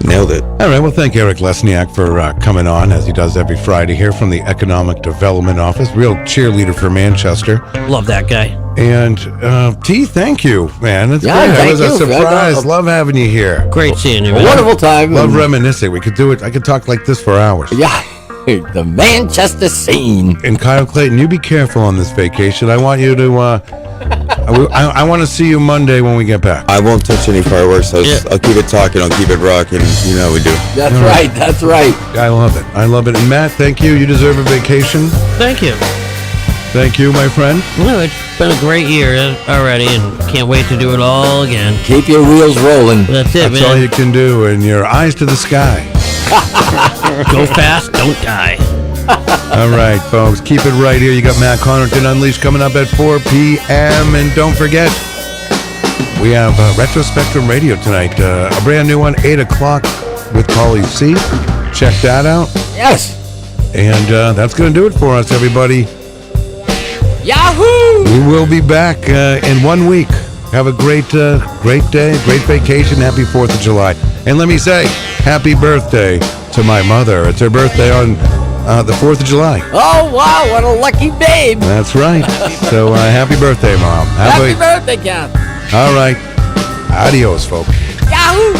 Nailed it. All right, well, thank Eric Lesniak for coming on, as he does every Friday here from the Economic Development Office. Real cheerleader for Manchester. Love that guy. And T, thank you, man. It's Yeah, great. It thank was a you. surprise. Love having you here. Great seeing you, A man. wonderful time. Love reminiscing. We could do it. I could talk like this for hours. Yeah. The Manchester scene. And Kyle Clayton, you be careful on this vacation. I want you to. I want to see you Monday when we get back. I won't touch any fireworks. I'll keep it talking. I'll keep it rocking. You know how we do. That's right. That's right. I love it. I love it. And Matt, thank you. You deserve a vacation. Thank you. Thank you, my friend. Well, it's been a great year already, and can't wait to do it all again. Keep your wheels rolling. That's it, That's all man. you can do. And your eyes to the sky. Go fast, don't die. All right, folks. Keep it right here. You got Matt Connerton Unleashed coming up at 4 p.m. And don't forget, we have Retro Spectrum Radio tonight. A brand new one, 8 o'clock with Paulie C. Check that out. Yes. And that's going to do it for us, everybody. Yahoo! We will be back in 1 week. Have a great day, great vacation. Happy 4th of July. And let me say, happy birthday to my mother. It's her birthday on the 4th of July. Oh, wow. What a lucky babe. That's right. So happy birthday, Mom. Happy birthday, Ken. All right. Adios, folks. Yahoo!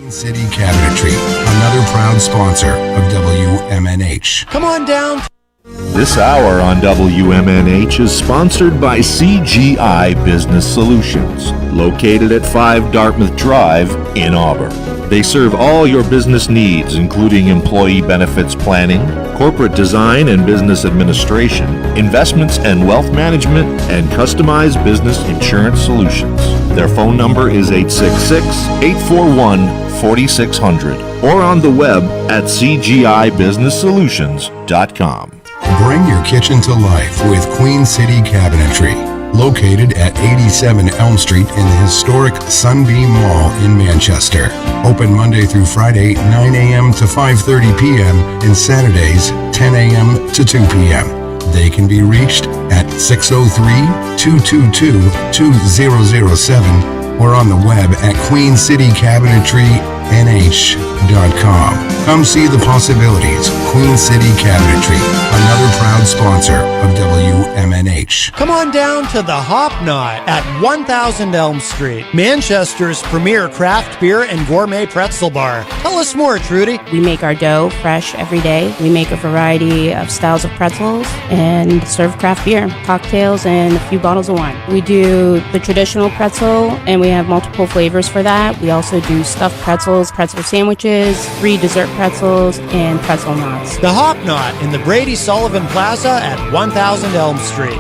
City Cabinetry, another proud sponsor of WMNH. Come on down. This hour on WMNH is sponsored by CGI Business Solutions, located at 5 Dartmouth Drive in Auburn. They serve all your business needs, including employee benefits planning, corporate design and business administration, investments and wealth management, and customized business insurance solutions. Their phone number is 866-841-4600 or on the web at cgibusinesssolutions.com. Bring your kitchen to life with Queen City Cabinetry, located at 87 Elm Street in the historic Sunbeam Mall in Manchester. Open Monday through Friday, 9 a.m. to 5:30 p.m. and Saturdays, 10 a.m. to 2 p.m. They can be reached at 603-222-2007 or on the web at queencitycabinetrynh.com. Come see the possibilities. Queen City Cabinetry, another proud sponsor of WMNH. Come on down to the Hop Knot at 1000 Elm Street, Manchester's premier craft beer and gourmet pretzel bar. Tell us more, Trudy. We make our dough fresh every day. We make a variety of styles of pretzels and serve craft beer, cocktails, and a few bottles of wine. We do the traditional pretzel, and we have multiple flavors for that. We also do stuffed pretzels, pretzel sandwiches, free dessert pretzels, and pretzel knots. The Hop Knot in the Brady Sullivan Plaza at 1000 Elm Street.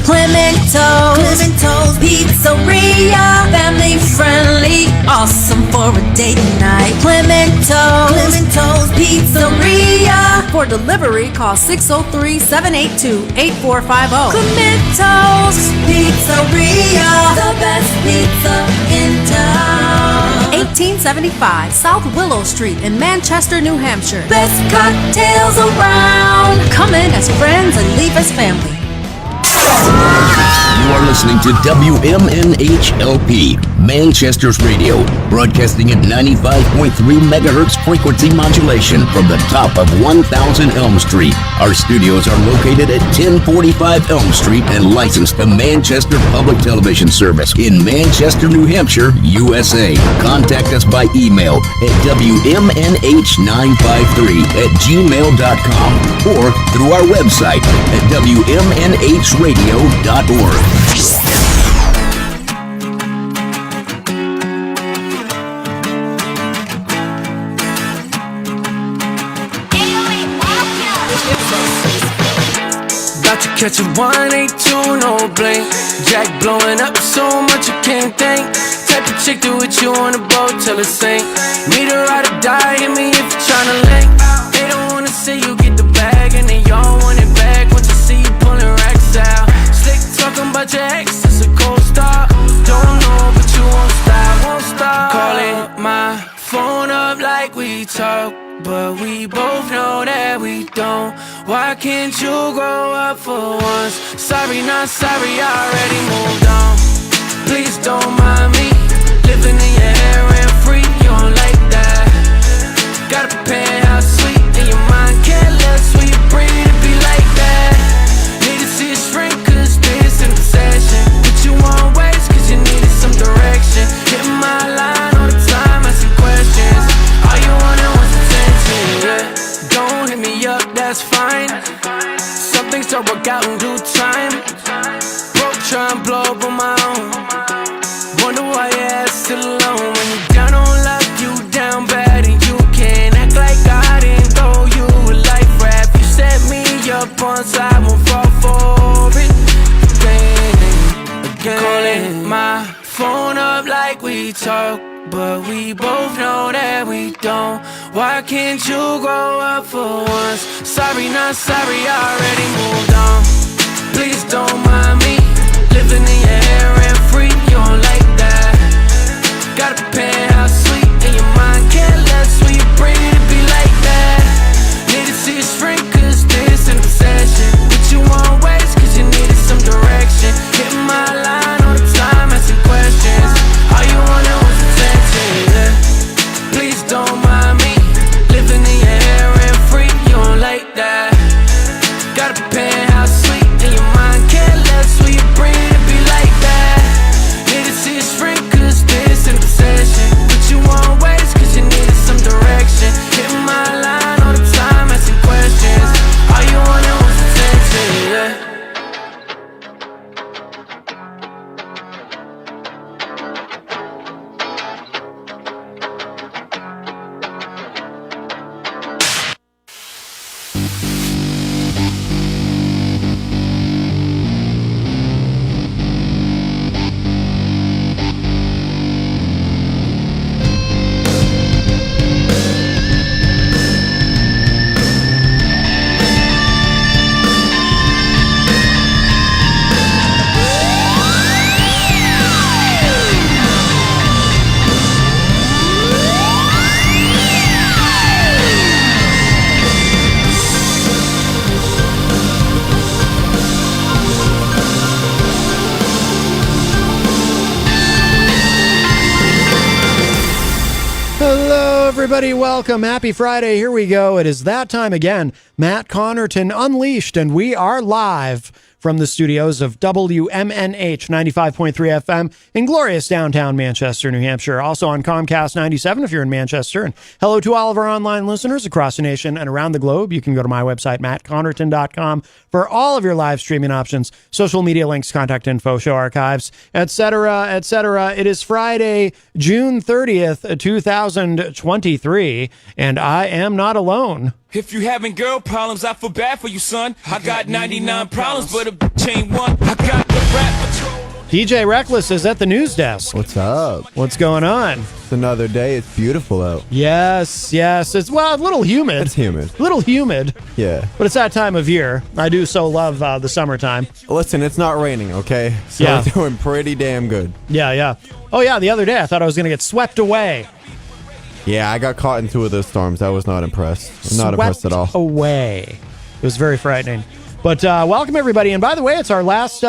Clemento's Pizzeria, family friendly, awesome for a date night. Clemento's Pizzeria. For delivery, call 603-782-8450. Clemento's Pizzeria, the best pizza in town. 1875 South Willow Street in Manchester, New Hampshire. Best cocktails around. Come in as friends and leave as family. You are listening to WMNH-LP, Manchester's radio, broadcasting at 95.3 megahertz frequency modulation from the top of 1000 Elm Street. Our studios are located at 1045 Elm Street and licensed to Manchester Public Television Service in Manchester, New Hampshire, USA. Contact us by email at WMNH953@gmail.com or through our website at WMNHradio.org. Catch a 182, no blink. Jack blowing up so much you can't think. Type of chick do with you on the boat till it sink. Meet her ride or die, hit me if you're tryna link. They don't wanna see you get the bag, and they all want it back once you see you pulling racks out. Slick talking about your ex, it's a cold start. Don't know, but you won't stop, won't stop. Calling my phone up like we talk, but we both know that we don't. Why can't you grow up for once? Sorry, not sorry, I already moved on. Please don't mind me living in your hair and free. You don't like that. Got a penthouse suite and your mind careless. Will you breathe to be like that? Need to see a shrink cause this in possession. Put you on ways cause you needed some direction. Hit my line all the time, asking questions. All you wanted was attention, yeah. Don't hit me up, that's fine. Some things don't work out in due time. Broke, try and blow up on my own. Wonder why your ass still alone. When you down on luck, you down bad, and you can't act like I didn't throw you a life rap. You set me up on side, won't fall for it. Again. Calling my phone up like we talk, but we both know that we don't. Why can't you grow up for once? Sorry, not sorry, I already moved on. Please don't mind me living in your hair and free. You don't like that. Got a penthouse suite and your mind careless. Will you breathe to be like that? Need to see a shrink cause this in possession. Put you on ways cause you needed some direction. Hit my line all the time, asking questions. All you wanted was attention, yeah. Please don't mind me living in your hair and free. You don't like that. Got a penthouse suite and your mind careless. Will you breathe to be like that? Need to see a shrink cause this in possession. Put you on ways cause you needed some direction. Hit my line all the time, asking questions. All you wanted was attention, yeah. Everybody, welcome. Happy Friday. Here we go. It is that time again. Matt Connerton Unleashed, and we are live from the studios of WMNH 95.3 FM in glorious downtown Manchester, New Hampshire. Also on Comcast 97 if you're in Manchester. And hello to all of our online listeners across the nation and around the globe. You can go to my website, mattconnerton.com, for all of your live streaming options, social media links, contact info, show archives, etc., etc. It is Friday, June 30th, 2023, and I am not alone. If you having girl problems, I feel bad for you, son. I got 99 problems, but a bitch ain't one. I got the rap patrol. DJ Reckless is at the news desk. What's up? What's going on? It's another day. It's beautiful out. Yes. It's, well, a little humid. It's humid. A little humid. Yeah. But it's that time of year. I do so love the summertime. Listen, it's not raining, okay? So yeah. We're doing pretty damn good. Yeah. Oh, yeah, the other day I thought I was going to get swept away. Yeah, I got caught in two of those storms. I was not impressed. Not impressed at all. Away. It was very frightening. But welcome everybody, and by the way, it's our last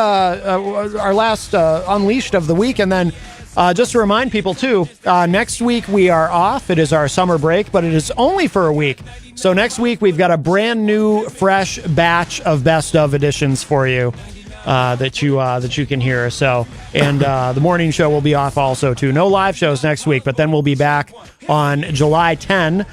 Unleashed of the week. And then just to remind people too, next week we are off. It is our summer break, but it is only for a week. So next week we've got a brand new, fresh batch of best of editions for you that you can hear. So, and the morning show will be off also too. No live shows next week, but then we'll be back on July 10.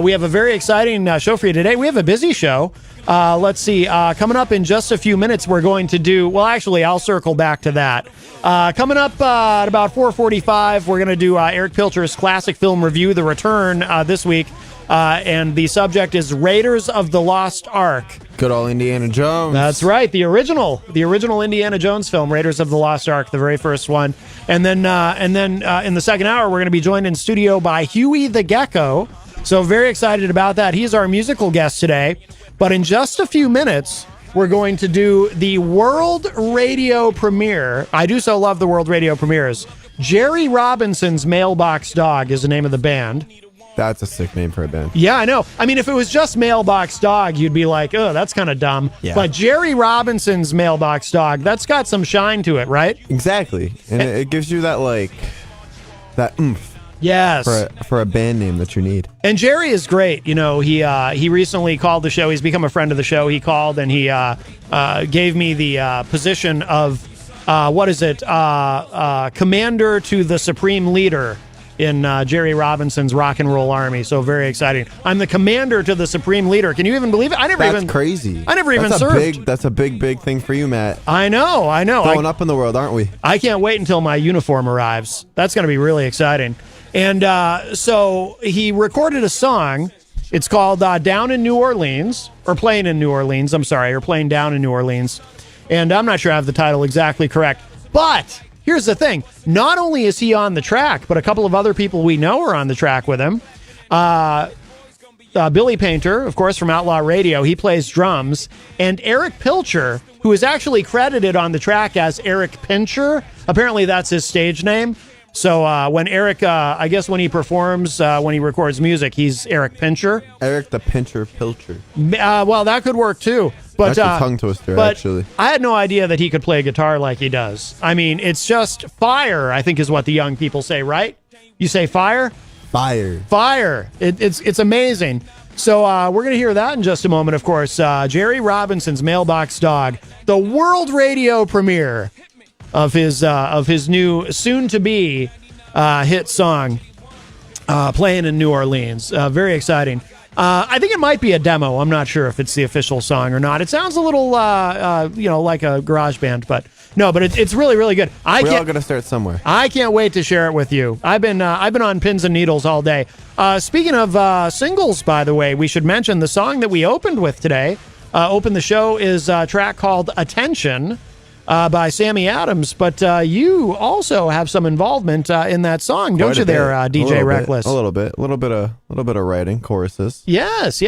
We have a very exciting show for you today. We have a busy show. Let's see. Coming up in just a few minutes, we're going to do... Well, actually, I'll circle back to that. Coming up at about 4:45, we're going to do Eric Pilcher's classic film review, The Return, this week. And the subject is Raiders of the Lost Ark. Good old Indiana Jones. That's right. The original Indiana Jones film, Raiders of the Lost Ark, the very first one. And then in the second hour, we're going to be joined in studio by Huey the Gecko. So very excited about that. He's our musical guest today. But in just a few minutes, we're going to do the world radio premiere. I do so love the world radio premieres. Jerry Robinson's Mailbox Dog is the name of the band. That's a sick name for a band. Yeah, I know. I mean, if it was just Mailbox Dog, you'd be like, oh, that's kind of dumb. Yeah. But Jerry Robinson's Mailbox Dog, that's got some shine to it, right? Exactly. And it gives you that, like, that oomph. Yes. For a band name that you need. And Jerry is great. You know, he recently called the show. He's become a friend of the show. He called and he gave me the position of, commander to the supreme leader in Jerry Robinson's rock and roll army. So very exciting. I'm the commander to the supreme leader. Can you even believe it? That's crazy. I never even served. That's a big thing for you, Matt. I know. Going up in the world, aren't we? I can't wait until my uniform arrives. That's going to be really exciting. And so he recorded a song. It's called Down in New Orleans, or Playing in New Orleans. I'm sorry, or Playing Down in New Orleans. And I'm not sure I have the title exactly correct. But here's the thing. Not only is he on the track, but a couple of other people we know are on the track with him. Billy Painter, of course, from Outlaw Radio. He plays drums. And Eric Pilcher, who is actually credited on the track as Eric Pincher. Apparently that's his stage name. So when Eric, I guess when he performs, when he records music, he's Eric Pincher. Eric the Pincher Pilcher. Well, that could work too. But, that's a tongue twister, but actually. I had no idea that he could play guitar like he does. I mean, it's just fire, I think is what the young people say, right? You say fire? Fire. Fire. It's amazing. So we're going to hear that in just a moment, of course. Jerry Robinson's Mailbox Dog, the world radio premiere of his new soon-to-be hit song, Playing in New Orleans. Very exciting. I think it might be a demo. I'm not sure if it's the official song or not. It sounds a little, like a garage band, but no, but it's really, really good. We're all gonna start somewhere. I can't wait to share it with you. I've been on pins and needles all day. Speaking of singles, by the way, we should mention the song that we opened with today. Opened the show is a track called "Attention" by Sammy Adams, but you also have some involvement in that song, don't you? There, DJ Reckless. A little bit of writing, choruses. Yes.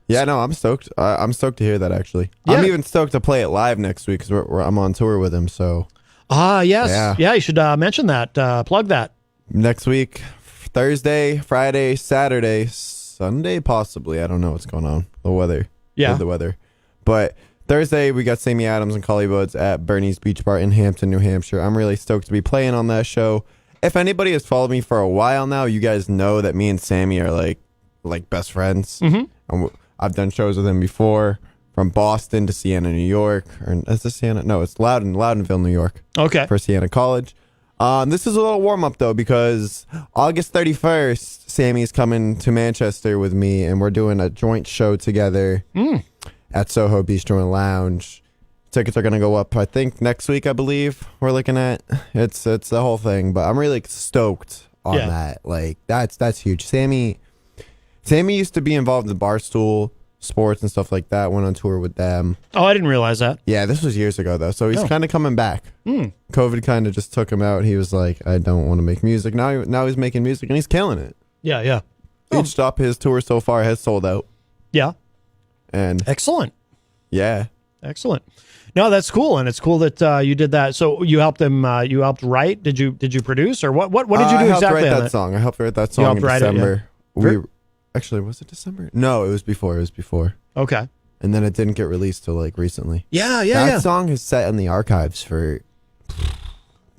Yeah, no, I'm stoked. I'm stoked to hear that. Actually, Yeah. I'm even stoked to play it live next week because I'm on tour with him. So, yes, yeah. You should mention that. Plug that next week, Thursday, Friday, Saturday, Sunday, possibly. I don't know what's going on. The weather. Yeah, the weather, but. Thursday, we got Sammy Adams and Collie Buds at Bernie's Beach Bar in Hampton, New Hampshire. I'm really stoked to be playing on that show. If anybody has followed me for a while now, you guys know that me and Sammy are like best friends. Mm-hmm. I've done shows with him before, from Boston to Siena, New York. Or is this Siena? No, it's Loudonville, New York. Okay. For Siena College. This is a little warm-up, though, because August 31st, Sammy's coming to Manchester with me, and we're doing a joint show together. At Soho Bistro and Lounge. Tickets are going to go up, I think, next week, I believe, we're looking at. It's the whole thing, but I'm really stoked on that. Like, that's huge. Sammy used to be involved in Barstool Sports and stuff like that, went on tour with them. Oh, I didn't realize that. Yeah, this was years ago, though, so he's kind of coming back. COVID kind of just took him out. He was like, I don't want to make music. Now he's making music, and he's killing it. Yeah. Each stop his tour so far has sold out. Yeah. And excellent. Yeah. Excellent. No, that's cool, and it's cool that you did that. So you helped him. You helped write. Did you produce, or what did you do I helped exactly? Write that song. I helped write that song in December. Actually, was it December? No, it was before. Okay. And then it didn't get released till like recently. Yeah. That song is set in the archives for,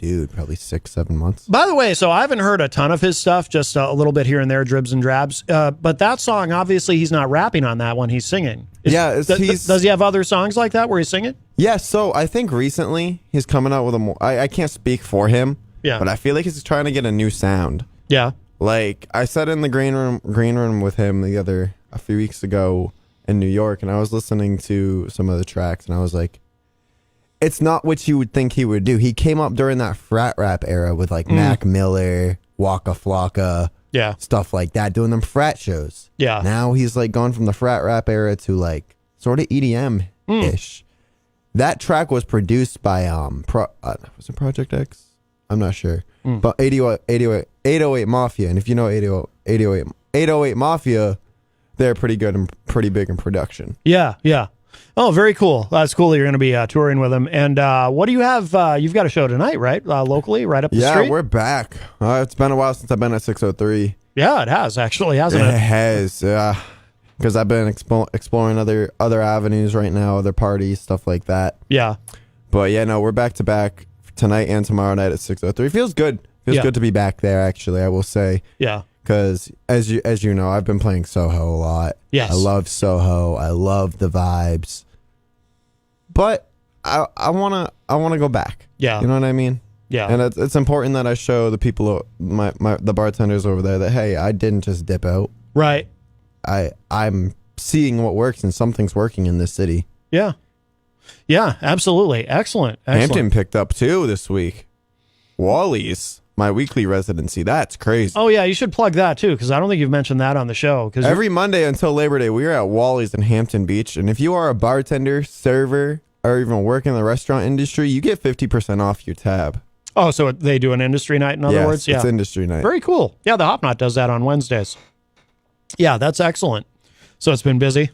probably 6-7 months. By the way, so I haven't heard a ton of his stuff, just a little bit here and there, dribs and drabs. But that song, obviously, he's not rapping on that one. He's singing. Does he have other songs like that where he's singing? Yeah, so I think recently he's coming out with a more... I can't speak for him, but I feel like he's trying to get a new sound. Yeah. Like, I sat in the green room with him a few weeks ago in New York, and I was listening to some of the tracks, and I was like, it's not what you would think he would do. He came up during that frat rap era with like Mac Miller, Waka Flocka, yeah, stuff like that, doing them frat shows. Yeah. Now he's like gone from the frat rap era to like sort of EDM ish. That track was produced by was it Project X? I'm not sure, but 808 Mafia, and if you know 808 Mafia, they're pretty good and pretty big in production. Yeah. Oh, very cool. That's cool that you're going to be touring with them. And what do you have? You've got a show tonight, right? Locally, right up the street? Yeah, we're back. It's been a while since I've been at 603. Yeah, it has, actually, hasn't it? It has, yeah. Because I've been exploring other avenues right now, other parties, stuff like that. Yeah. But yeah, no, we're back to back tonight and tomorrow night at 603. Feels good. Feels good to be back there, actually, I will say. Yeah. Because as you know, I've been playing Soho a lot. Yes. I love Soho. I love the vibes. But I wanna go back. Yeah. You know what I mean? Yeah. And it's important that I show the people, the bartenders over there, that hey, I didn't just dip out. Right. I'm seeing what works, and something's working in this city. Yeah. Yeah, absolutely. Excellent. Hampton picked up too this week. Wally's, my weekly residency. That's crazy. Oh yeah, you should plug that too, because I don't think you've mentioned that on the show. Because every Monday until Labor Day, we are at Wally's in Hampton Beach, and if you are a bartender, server, or even work in the restaurant industry, you get 50% off your tab. Oh, so they do an industry night, in other words? Yeah, it's industry night. Very cool. Yeah, the Hop Knot does that on Wednesdays. Yeah, that's excellent. So it's been busy?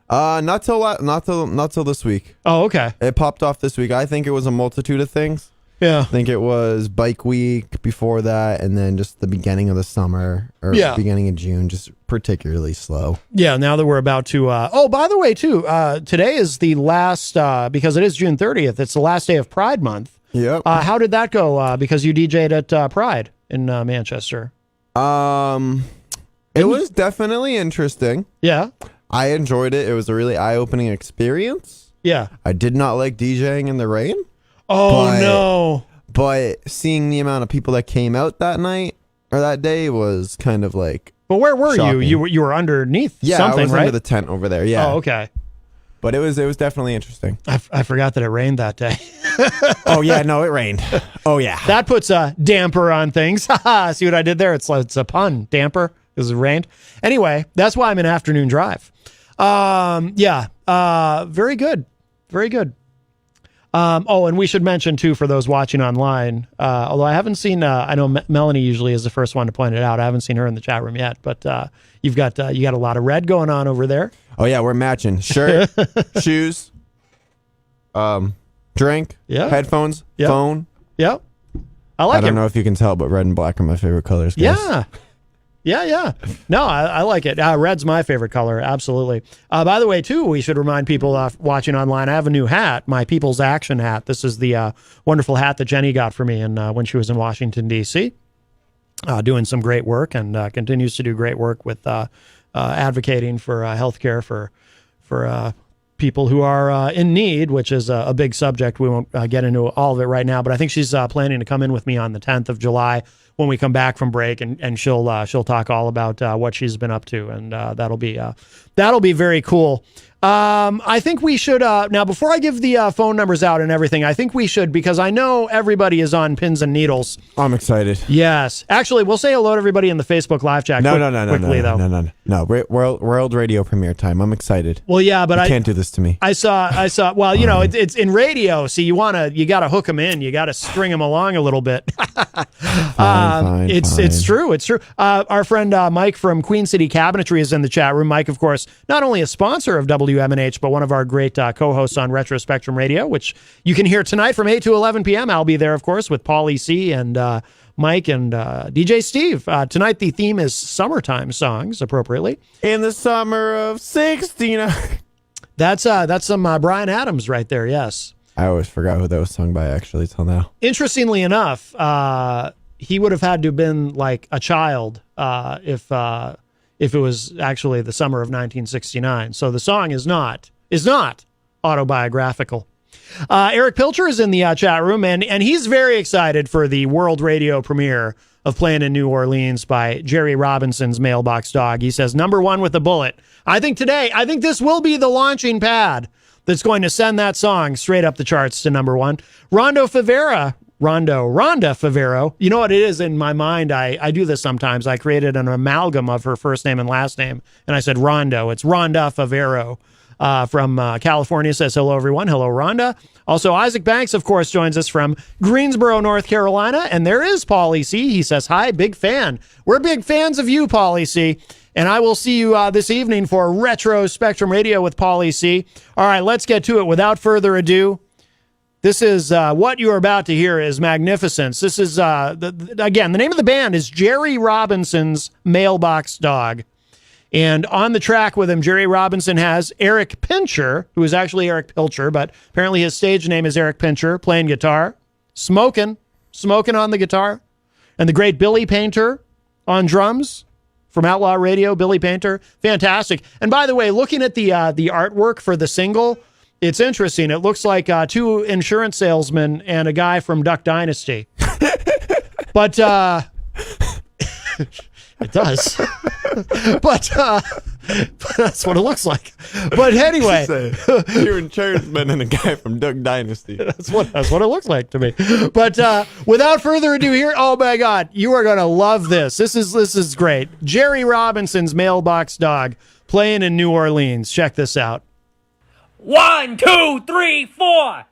Not till this week. Oh, okay. It popped off this week. I think it was a multitude of things. Yeah. I think it was Bike Week before that, and then just the beginning of the summer, or beginning of June, just particularly slow. Yeah, now that we're about to... oh, by the way, too, today is the last, because it is June 30th, it's the last day of Pride Month. Yep. How did that go? Because you DJ'd at Pride in Manchester. It was definitely interesting. Yeah. I enjoyed it. It was a really eye-opening experience. Yeah. I did not like DJing in the rain. Oh, no. But seeing the amount of people that came out that night or that day was kind of like... But where were shocking. you? You were underneath something, I was right? under the tent over there, yeah. Oh, okay. But it was definitely interesting. I forgot that it rained that day. Oh, yeah, no, it rained. Oh, yeah. That puts a damper on things. See what I did there? It's a pun. Damper, because it rained. Anyway, that's why I'm in afternoon drive. Yeah. Very good. Very good. And we should mention too, for those watching online, although I haven't seen, I know Melanie usually is the first one to point it out. I haven't seen her in the chat room yet, but, you got a lot of red going on over there. Oh yeah. We're matching shirt, shoes, drink, headphones, phone. Yep. I don't know if you can tell, but red and black are my favorite colors, guys. Yeah. Yeah. No, I like it. Red's my favorite color. Absolutely. By the way, too, we should remind people watching online, I have a new hat, my People's Action hat. This is the wonderful hat that Jenny got for me when she was in Washington, D.C., doing some great work, and continues to do great work with advocating for healthcare for people who are in need, which is a big subject. We won't get into all of it right now, but I think she's planning to come in with me on the 10th of July when we come back from break, and she'll talk all about what she's been up to, and that'll be very cool. I think we should now, before I give the phone numbers out and everything, I think we should, because I know everybody is on pins and needles. I'm excited. Yes, actually, we'll say hello to everybody in the Facebook live chat. No, World radio premiere time. I'm excited. Well, yeah, but you can't do this to me. I saw. Well, you know, it's in radio, so you got to hook them in. You got to string them along a little bit. Fine. It's true. It's true. Our friend Mike from Queen City Cabinetry is in the chat room. Mike, of course, not only a sponsor of WMNH, but one of our great co-hosts on Retro Spectrum Radio, which you can hear tonight from 8 to 11 p.m. I'll be there, of course, with Paulie C. and Mike and DJ Steve. Tonight, the theme is summertime songs, appropriately. In the summer of 69. That's some Bryan Adams right there, yes. I always forgot who that was sung by, actually, till now. Interestingly enough, he would have had to have been like a child if it was actually the summer of 1969. So the song is not autobiographical. Eric Pilcher is in the chat room, and he's very excited for the world radio premiere of Playing in New Orleans by Jerry Robinson's Mailbox Dog. He says, #1 with a bullet. I think this will be the launching pad that's going to send that song straight up the charts to #1. Rhonda Favero. You know what it is in my mind? I do this sometimes. I created an amalgam of her first name and last name, and I said Rondo. It's Rhonda Favero. from California says, hello, everyone. Hello, Rhonda. Also, Isaac Banks, of course, joins us from Greensboro, North Carolina. And there is Paulie C. He says, hi, big fan. We're big fans of you, Paulie C. And I will see you this evening for Retro Spectrum Radio with Paulie C. All right, let's get to it. Without further ado, this is what you are about to hear is Magnificence. This is, again, the name of the band is Jerry Robinson's Mailbox Dog. And on the track with him, Jerry Robinson has Eric Pincher, who is actually Eric Pilcher, but apparently his stage name is Eric Pincher, playing guitar, smoking on the guitar, and the great Billy Painter on drums from Outlaw Radio, Billy Painter. Fantastic. And by the way, looking at the artwork for the single, it's interesting. It looks like two insurance salesmen and a guy from Duck Dynasty. But it does. but that's what it looks like. But anyway, you're insurance man and a guy from Duck Dynasty. That's what it looks like to me. But without further ado, here, oh my God, you are gonna love this. This is great. Jerry Robinson's Mailbox Dog playing in New Orleans. Check this out. 1, 2, 3, 4.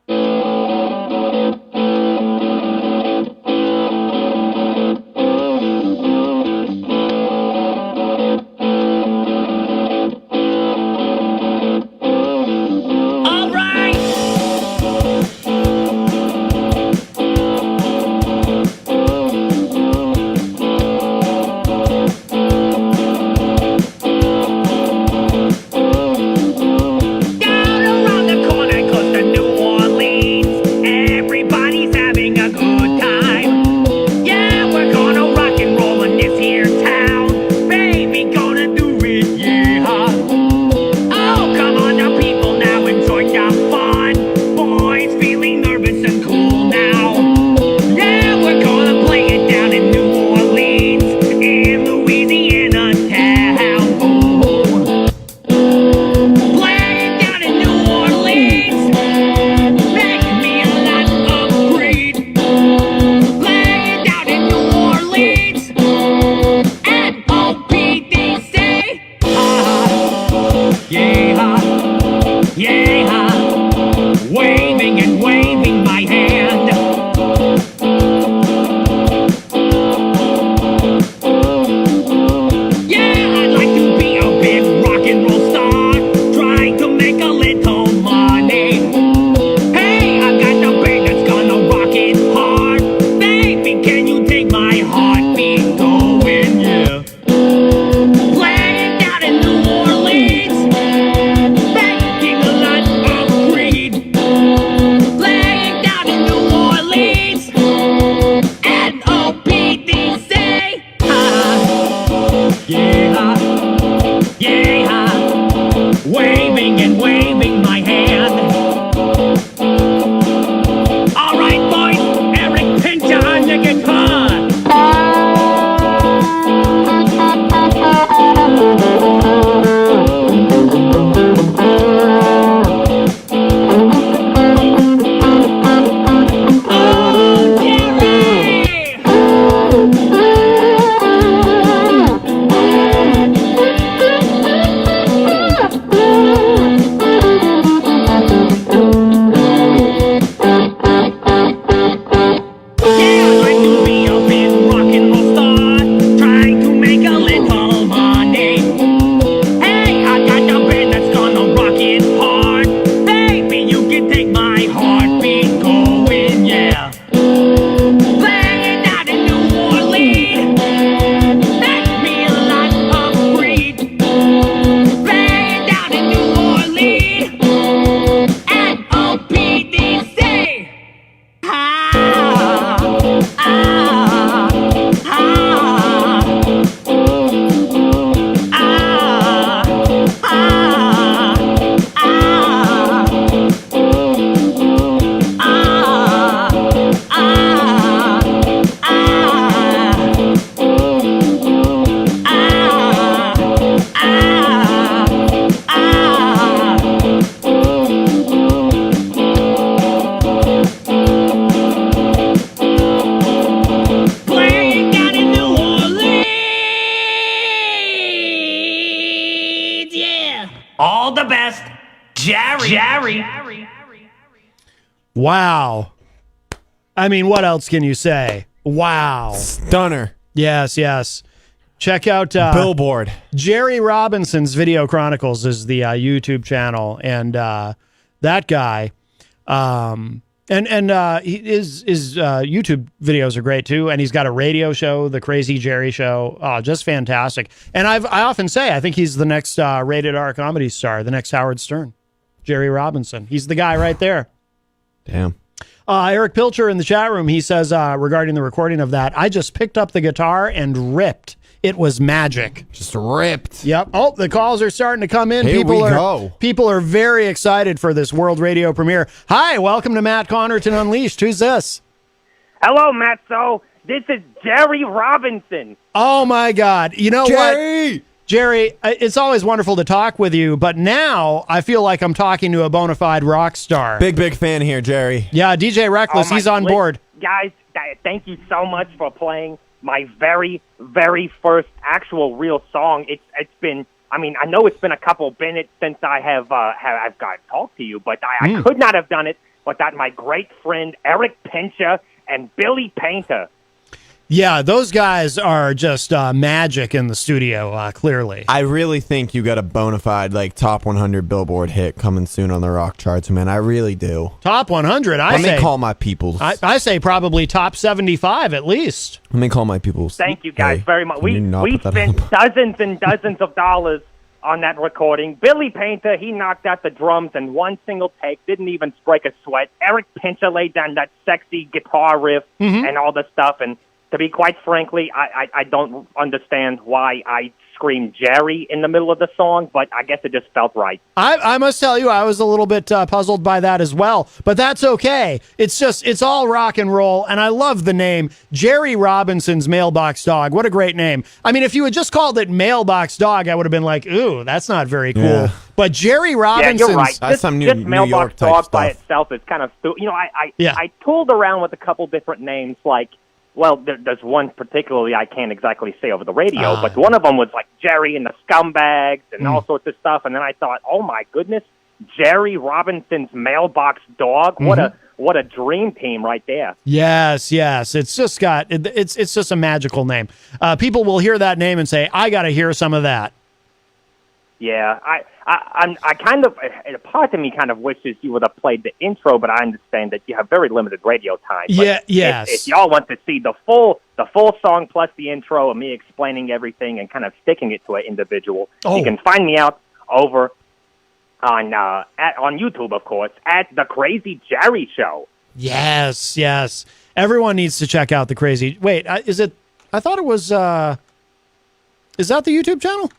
Jerry. Wow. I mean, what else can you say? Wow. Stunner. Yes, yes. Check out Billboard. Jerry Robinson's Video Chronicles is the YouTube channel, and that guy, his YouTube videos are great too, and he's got a radio show, The Crazy Jerry Show. Oh, just fantastic. And I often say I think he's the next rated R comedy star, the next Howard Stern. Jerry Robinson. He's the guy right there. Damn. Eric Pilcher in the chat room, he says regarding the recording of that, I just picked up the guitar and ripped. It was magic. Just ripped. Yep. Oh, the calls are starting to come in. Here we go. People are very excited for this world radio premiere. Hi, welcome to Matt Connerton Unleashed. Who's this? Hello, Matt. So this is Jerry Robinson. Oh my God. You know Jerry! what? Jerry, it's always wonderful to talk with you, but now I feel like I'm talking to a bona fide rock star. Big fan here, Jerry. Yeah, DJ Reckless, he's on board. Guys, thank you so much for playing my very, very first actual real song. It's been, I mean, I know it's been a couple minutes since I've got to talk to you, but I could not have done it without my great friend Eric Pincha and Billy Painter. Yeah, those guys are just magic in the studio, clearly. I really think you got a bona fide, top 100 Billboard hit coming soon on the rock charts, man. I really do. Top 100, Let me call my peoples. I say probably top 75 at least. Let me call my peoples. Thank you guys very much. We put that spent up? dozens and dozens of dollars on that recording. Billy Painter, he knocked out the drums in one single take, didn't even break a sweat. Eric Pincha laid down that sexy guitar riff and all the stuff, and to be quite frankly, I don't understand why I screamed Jerry in the middle of the song, but I guess it just felt right. I must tell you, I was a little bit puzzled by that as well, but that's okay. It's all rock and roll, and I love the name Jerry Robinson's Mailbox Dog. What a great name. I mean, if you had just called it Mailbox Dog, I would have been like, ooh, that's not very cool. Yeah. But Jerry Robinson's... Yeah, you're right. That's some New Mailbox York type Dog stuff. by itself is kind of... I tooled around with a couple different names, well, there's one particularly I can't exactly say over the radio, but one of them was like Jerry and the Scumbags and all sorts of stuff. And then I thought, oh my goodness, Jerry Robinson's Mailbox Dog. What a dream team right there. Yes. It's just it's just a magical name. People will hear that name and say, I got to hear some of that. Yeah, I kind of, a part of me kind of wishes you would have played the intro, but I understand that you have very limited radio time. But yes. If y'all want to see the full song plus the intro and me explaining everything and kind of sticking it to an individual, you can find me out over on YouTube, of course, at The Crazy Jerry Show. Yes. Everyone needs to check out The Crazy. Wait, is it? I thought it was. Is that the YouTube channel?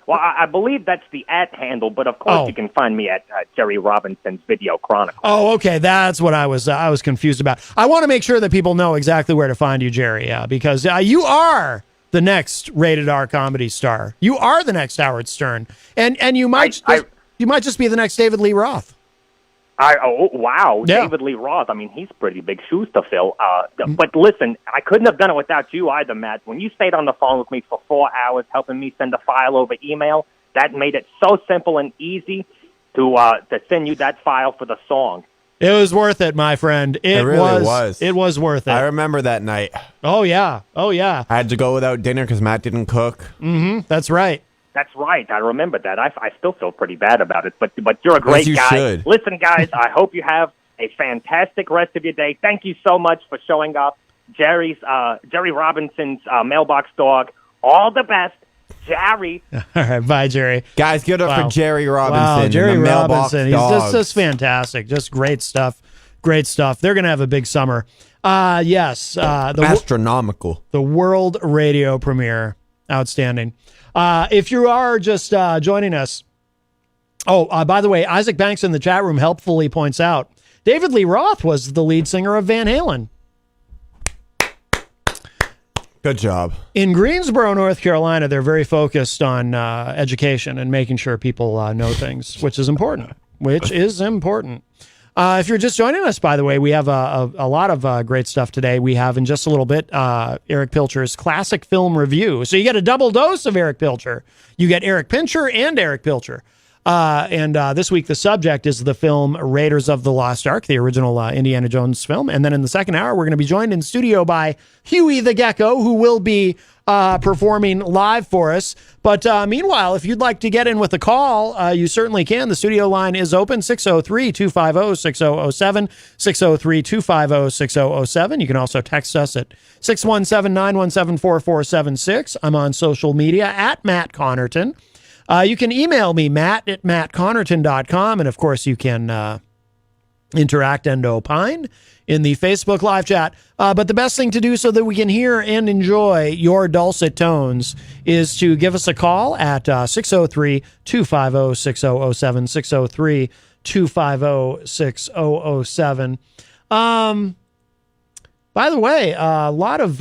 Well, I believe that's the handle, but of course you can find me at Jerry Robinson's Video Chronicles. Oh, okay. That's what I was confused about. I want to make sure that people know exactly where to find you, Jerry, because you are the next rated R comedy star. You are the next Howard Stern, and you might just be the next David Lee Roth. Wow, yeah. David Lee Roth. I mean, he's pretty big shoes to fill. But listen, I couldn't have done it without you either, Matt. When you stayed on the phone with me for 4 hours helping me send a file over email, that made it so simple and easy to send you that file for the song. It was worth it, my friend. It really was. It was worth it. I remember that night. Oh, yeah. I had to go without dinner because Matt didn't cook. That's right. That's right. I remember that. I still feel pretty bad about it, but you're a great guy. Should. Listen, guys, I hope you have a fantastic rest of your day. Thank you so much for showing up. Jerry Robinson's Mailbox Dog. All the best, Jerry. All right, bye, Jerry. Guys, give it up for Jerry Robinson. Wow, Jerry Robinson. He's Dogs. just fantastic. Just great stuff. Great stuff. They're going to have a big summer. Yes. Astronomical. The world radio premiere. Outstanding. If you are just joining us, by the way, Isaac Banks in the chat room helpfully points out David Lee Roth was the lead singer of Van Halen. Good job. In Greensboro, North Carolina, they're very focused on education and making sure people know things, which is important. If you're just joining us, by the way, we have a lot of great stuff today. We have in just a little bit Eric Pilcher's classic film review. So you get a double dose of Eric Pilcher. You get Eric Pincher and Eric Pilcher. And this week, the subject is the film Raiders of the Lost Ark, the original Indiana Jones film. And then in the second hour, we're going to be joined in studio by Huey the Gecko, who will be performing live for us. But meanwhile, if you'd like to get in with a call, you certainly can. The studio line is open, 603-250-6007, 603-250-6007. You can also text us at 617-917-4476. I'm on social media at Matt Connerton. You can email me, matt@mattconnerton.com. And of course, you can interact and opine in the Facebook live chat. But the best thing to do so that we can hear and enjoy your dulcet tones is to give us a call at 603-250-6007, 603-250-6007. By the way, a lot of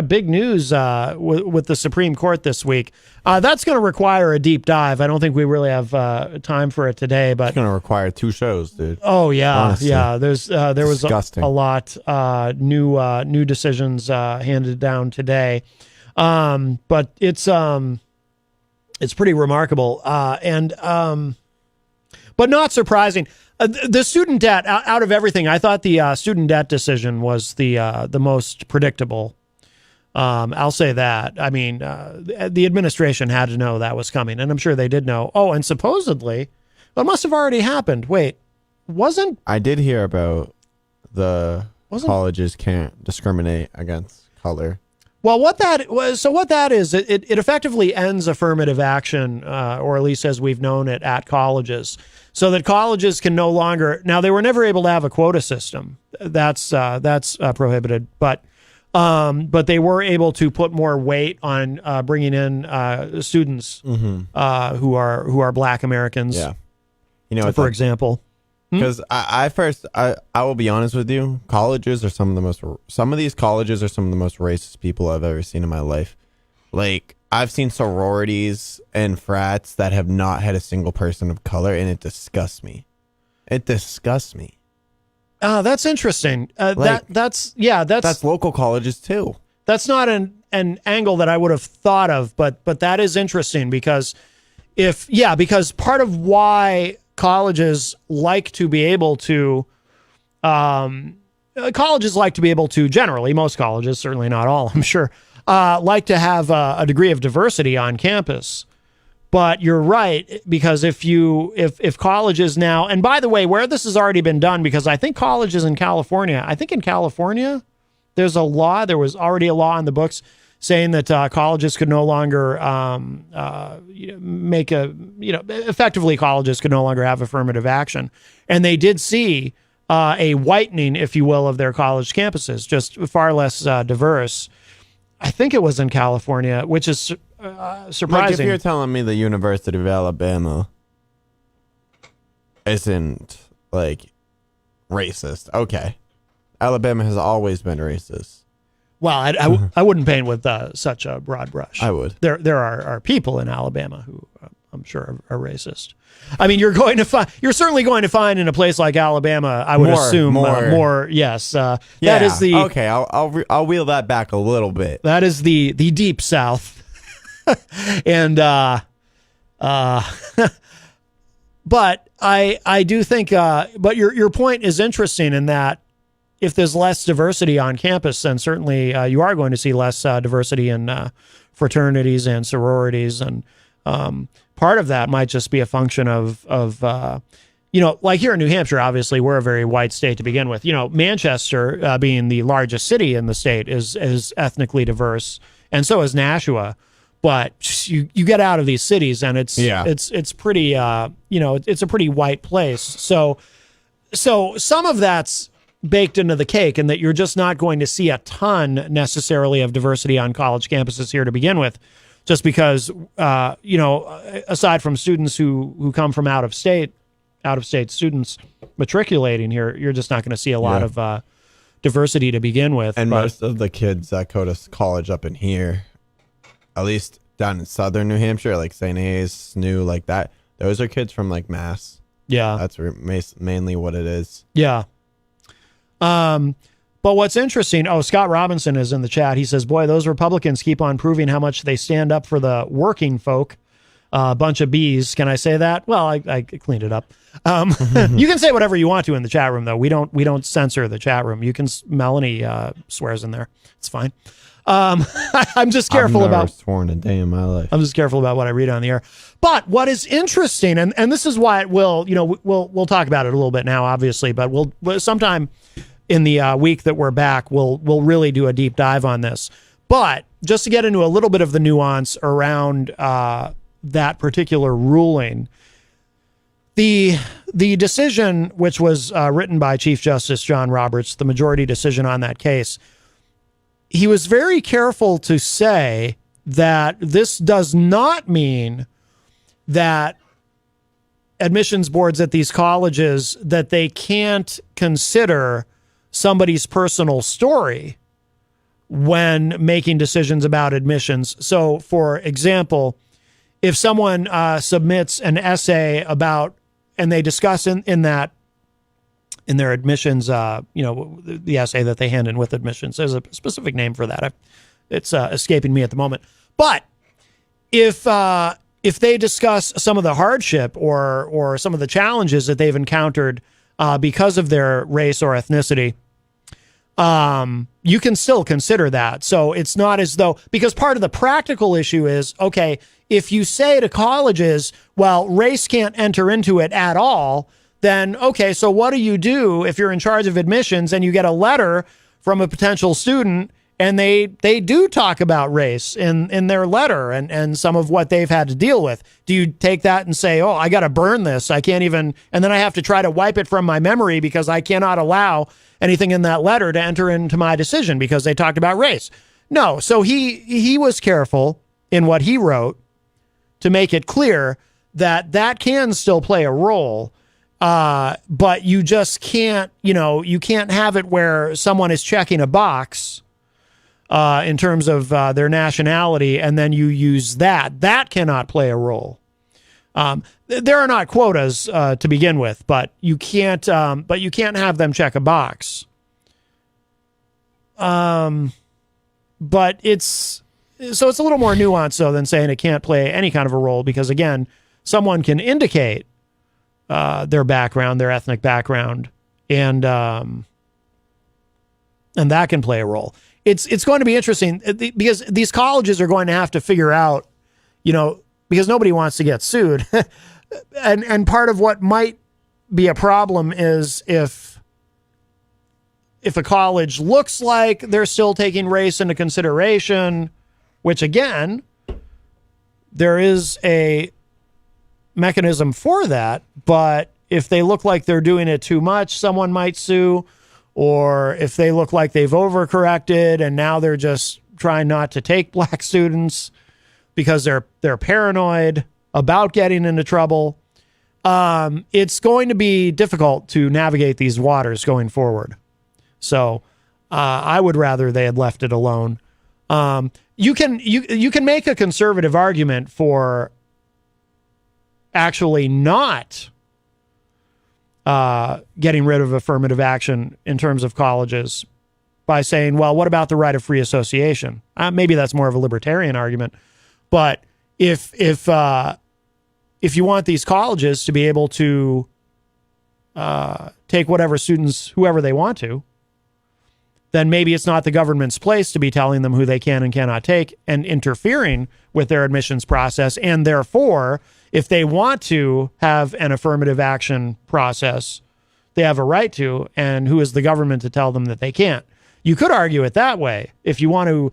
big news with the Supreme Court this week. That's going to require a deep dive. I don't think we really have time for it today, but It's going to require 2 shows, dude. oh yeah, Honestly. yeah. There was Disgusting. a lot new decisions handed down today, but it's pretty remarkable but not surprising. The student debt, out of everything, I thought the student debt decision was the most predictable. I'll say that. I mean, the administration had to know that was coming, and I'm sure they did know. Oh, and supposedly, well, it must have already happened. Wait, I did hear about the colleges can't discriminate against color. Well, what that is, it effectively ends affirmative action, or at least as we've known it at colleges, so that colleges can no longer. Now, they were never able to have a quota system. That's prohibited, but they were able to put more weight on bringing in students who are Black Americans. Yeah, you know, for example. Because I will be honest with you, colleges are some of these colleges are some of the most racist people I've ever seen in my life. Like, I've seen sororities and frats that have not had a single person of color, and it disgusts me. That's interesting. That's local colleges too. That's not an angle that I would have thought of, but that is interesting because part of why colleges like to be able to generally, most colleges, certainly not all, I'm sure, like to have a degree of diversity on campus. But you're right, because if colleges now, and by the way, where this has already been done, because I think colleges in California, there was already a law in the books saying that colleges could no longer effectively colleges could no longer have affirmative action. And they did see a whitening, if you will, of their college campuses, just far less diverse. I think it was in California, which is surprising. Like, if you're telling me the University of Alabama isn't, like, racist, okay. Alabama has always been racist. Well, I wouldn't paint with such a broad brush. I would. There are people in Alabama who I'm sure are racist. I mean, you're certainly going to find in a place like Alabama, I would assume more. Yes, that is the okay. I'll wheel that back a little bit. That is the deep South, and but I do think but your point is interesting in that if there's less diversity on campus, then certainly you are going to see less diversity in fraternities and sororities, and part of that might just be a function of like here in New Hampshire, obviously we're a very white state to begin with. Manchester, being the largest city in the state, is ethnically diverse, and so is Nashua. But you get out of these cities, and it's pretty it's a pretty white place. So some of that's baked into the cake, and that you're just not going to see a ton necessarily of diversity on college campuses here to begin with, just because aside from students who come from out of state students matriculating here, you're just not going to see a lot of diversity to begin with. And most of the kids that go to college up in here, at least down in southern New Hampshire, like St. A's, SNU, like that, those are kids from like Mass. Yeah, that's mainly what it is. Yeah. But what's interesting, Scott Robinson is in the chat. He says, boy, those Republicans keep on proving how much they stand up for the working folk. a bunch of bees. Can I say that? Well, I cleaned it up. You can say whatever you want to in the chat room, though. We don't censor the chat room. You can. Melanie swears in there. It's fine. I'm just careful I've never about sworn a day in my life. I'm just careful about what I read on the air. But what is interesting, and this is why it will, we'll talk about it a little bit now, obviously, but we'll sometime in the week that we're back, we'll really do a deep dive on this. But just to get into a little bit of the nuance around that particular ruling, the decision, which was written by Chief Justice John Roberts, the majority decision on that case, he was very careful to say that this does not mean that admissions boards at these colleges, that they can't consider somebody's personal story when making decisions about admissions. So, for example, if someone submits an essay about, and they discuss in their admissions, the essay that they hand in with admissions. There's a specific name for that. It's escaping me at the moment. But if they discuss some of the hardship or some of the challenges that they've encountered because of their race or ethnicity, you can still consider that. So it's not as though, because part of the practical issue is, okay, if you say to colleges, well, race can't enter into it at all, then, okay, so what do you do if you're in charge of admissions and you get a letter from a potential student and they do talk about race in their letter and some of what they've had to deal with? Do you take that and say, oh, I got to burn this, I can't even, and then I have to try to wipe it from my memory because I cannot allow anything in that letter to enter into my decision because they talked about race? No. So he was careful in what he wrote to make it clear that can still play a role. But you just can't, you can't have it where someone is checking a box in terms of their nationality, and then you use that. That cannot play a role. There are not quotas to begin with, but you can't have them check a box. But it's a little more nuanced though than saying it can't play any kind of a role, because again, someone can indicate their background, their ethnic background, and that can play a role. It's going to be interesting because these colleges are going to have to figure out, because nobody wants to get sued, and part of what might be a problem is if a college looks like they're still taking race into consideration, which again, there is a mechanism for that, but if they look like they're doing it too much, someone might sue. Or if they look like they've overcorrected and now they're just trying not to take black students because they're paranoid about getting into trouble, it's going to be difficult to navigate these waters going forward. So I would rather they had left it alone. You can make a conservative argument for actually not getting rid of affirmative action in terms of colleges by saying, well, what about the right of free association? Maybe that's more of a libertarian argument. But if you want these colleges to be able to take whatever students, whoever they want to, then maybe it's not the government's place to be telling them who they can and cannot take and interfering with their admissions process. And therefore, if they want to have an affirmative action process, they have a right to, and who is the government to tell them that they can't? You could argue it that way. If you want to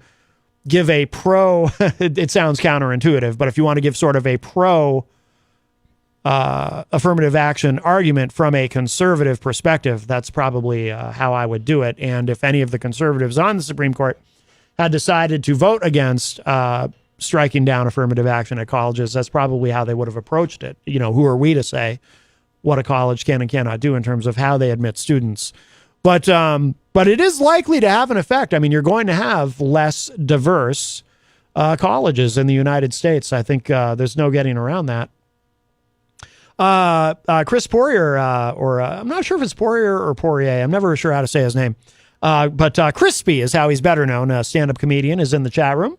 give a pro, it sounds counterintuitive, but if you want to give sort of a pro affirmative action argument from a conservative perspective, that's probably how I would do it. And if any of the conservatives on the Supreme Court had decided to vote against striking down affirmative action at colleges, that's probably how they would have approached it. Who are we to say what a college can and cannot do in terms of how they admit students? But it is likely to have an effect. I mean, you're going to have less diverse colleges in the United States. I think there's no getting around that. Chris Poirier, I'm not sure if it's Poirier or Poirier. I'm never sure how to say his name. But Crispy is how he's better known. A stand-up comedian is in the chat room.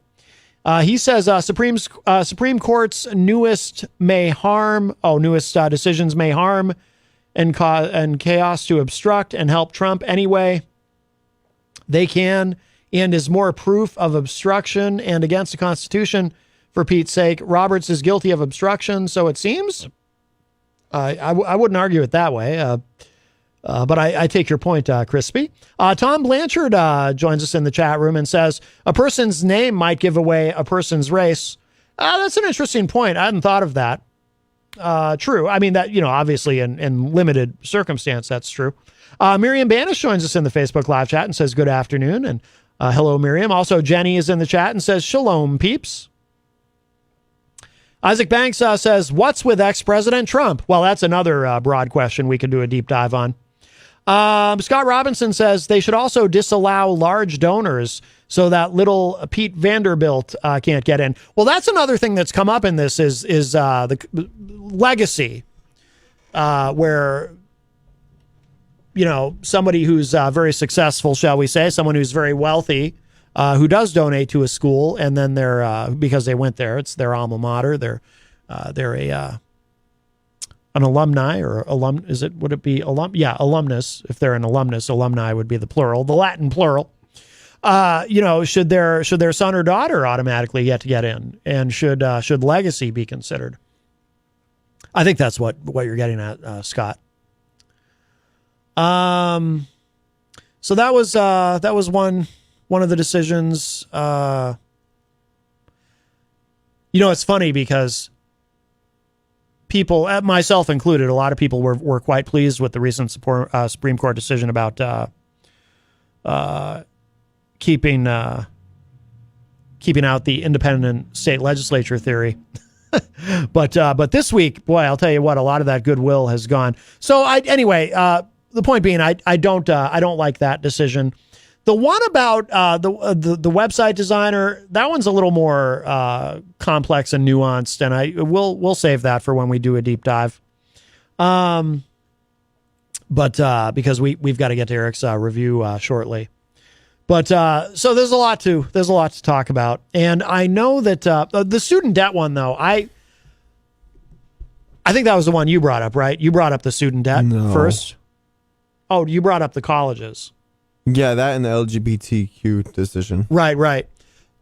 He says Supreme Court's newest decisions may harm and chaos to obstruct and help Trump anyway they can, and is more proof of obstruction and against the Constitution. For Pete's sake, Roberts is guilty of obstruction, so it seems. I wouldn't argue it that way, but I take your point, Crispy. Tom Blanchard joins us in the chat room and says, a person's name might give away a person's race. That's an interesting point. I hadn't thought of that. True. I mean, that, obviously in limited circumstance, that's true. Miriam Banish joins us in the Facebook live chat and says, good afternoon. And hello, Miriam. Also, Jenny is in the chat and says, shalom, peeps. Isaac Banks says, what's with ex-President Trump? Well, that's another broad question we could do a deep dive on. Scott Robinson says they should also disallow large donors so that little Pete Vanderbilt can't get in. Well, that's another thing that's come up in this is the legacy, where somebody who's very successful, shall we say, someone who's very wealthy, who does donate to a school, and then they're because they went there, it's their alma mater. They're an alumni or alum. Would it be alum? Yeah, alumnus. If they're an alumnus, alumni would be the plural, the Latin plural. Should their son or daughter automatically get in, and should legacy be considered? I think that's what you're getting at, Scott. So that was one of the decisions. It's funny because people, myself included, a lot of people were quite pleased with the recent Supreme Court decision about keeping out the independent state legislature theory. But this week, boy, I'll tell you what, a lot of that goodwill has gone. So the point being, I don't like that decision. The one about the website designer, that one's a little more complex and nuanced, and we'll save that for when we do a deep dive. But because we've got to get to Eric's review shortly. But so there's a lot to talk about, and I know that the student debt one, though, I think that was the one you brought up, right? You brought up the student debt first. Oh, you brought up the colleges. Yeah, that and the LGBTQ decision. Right.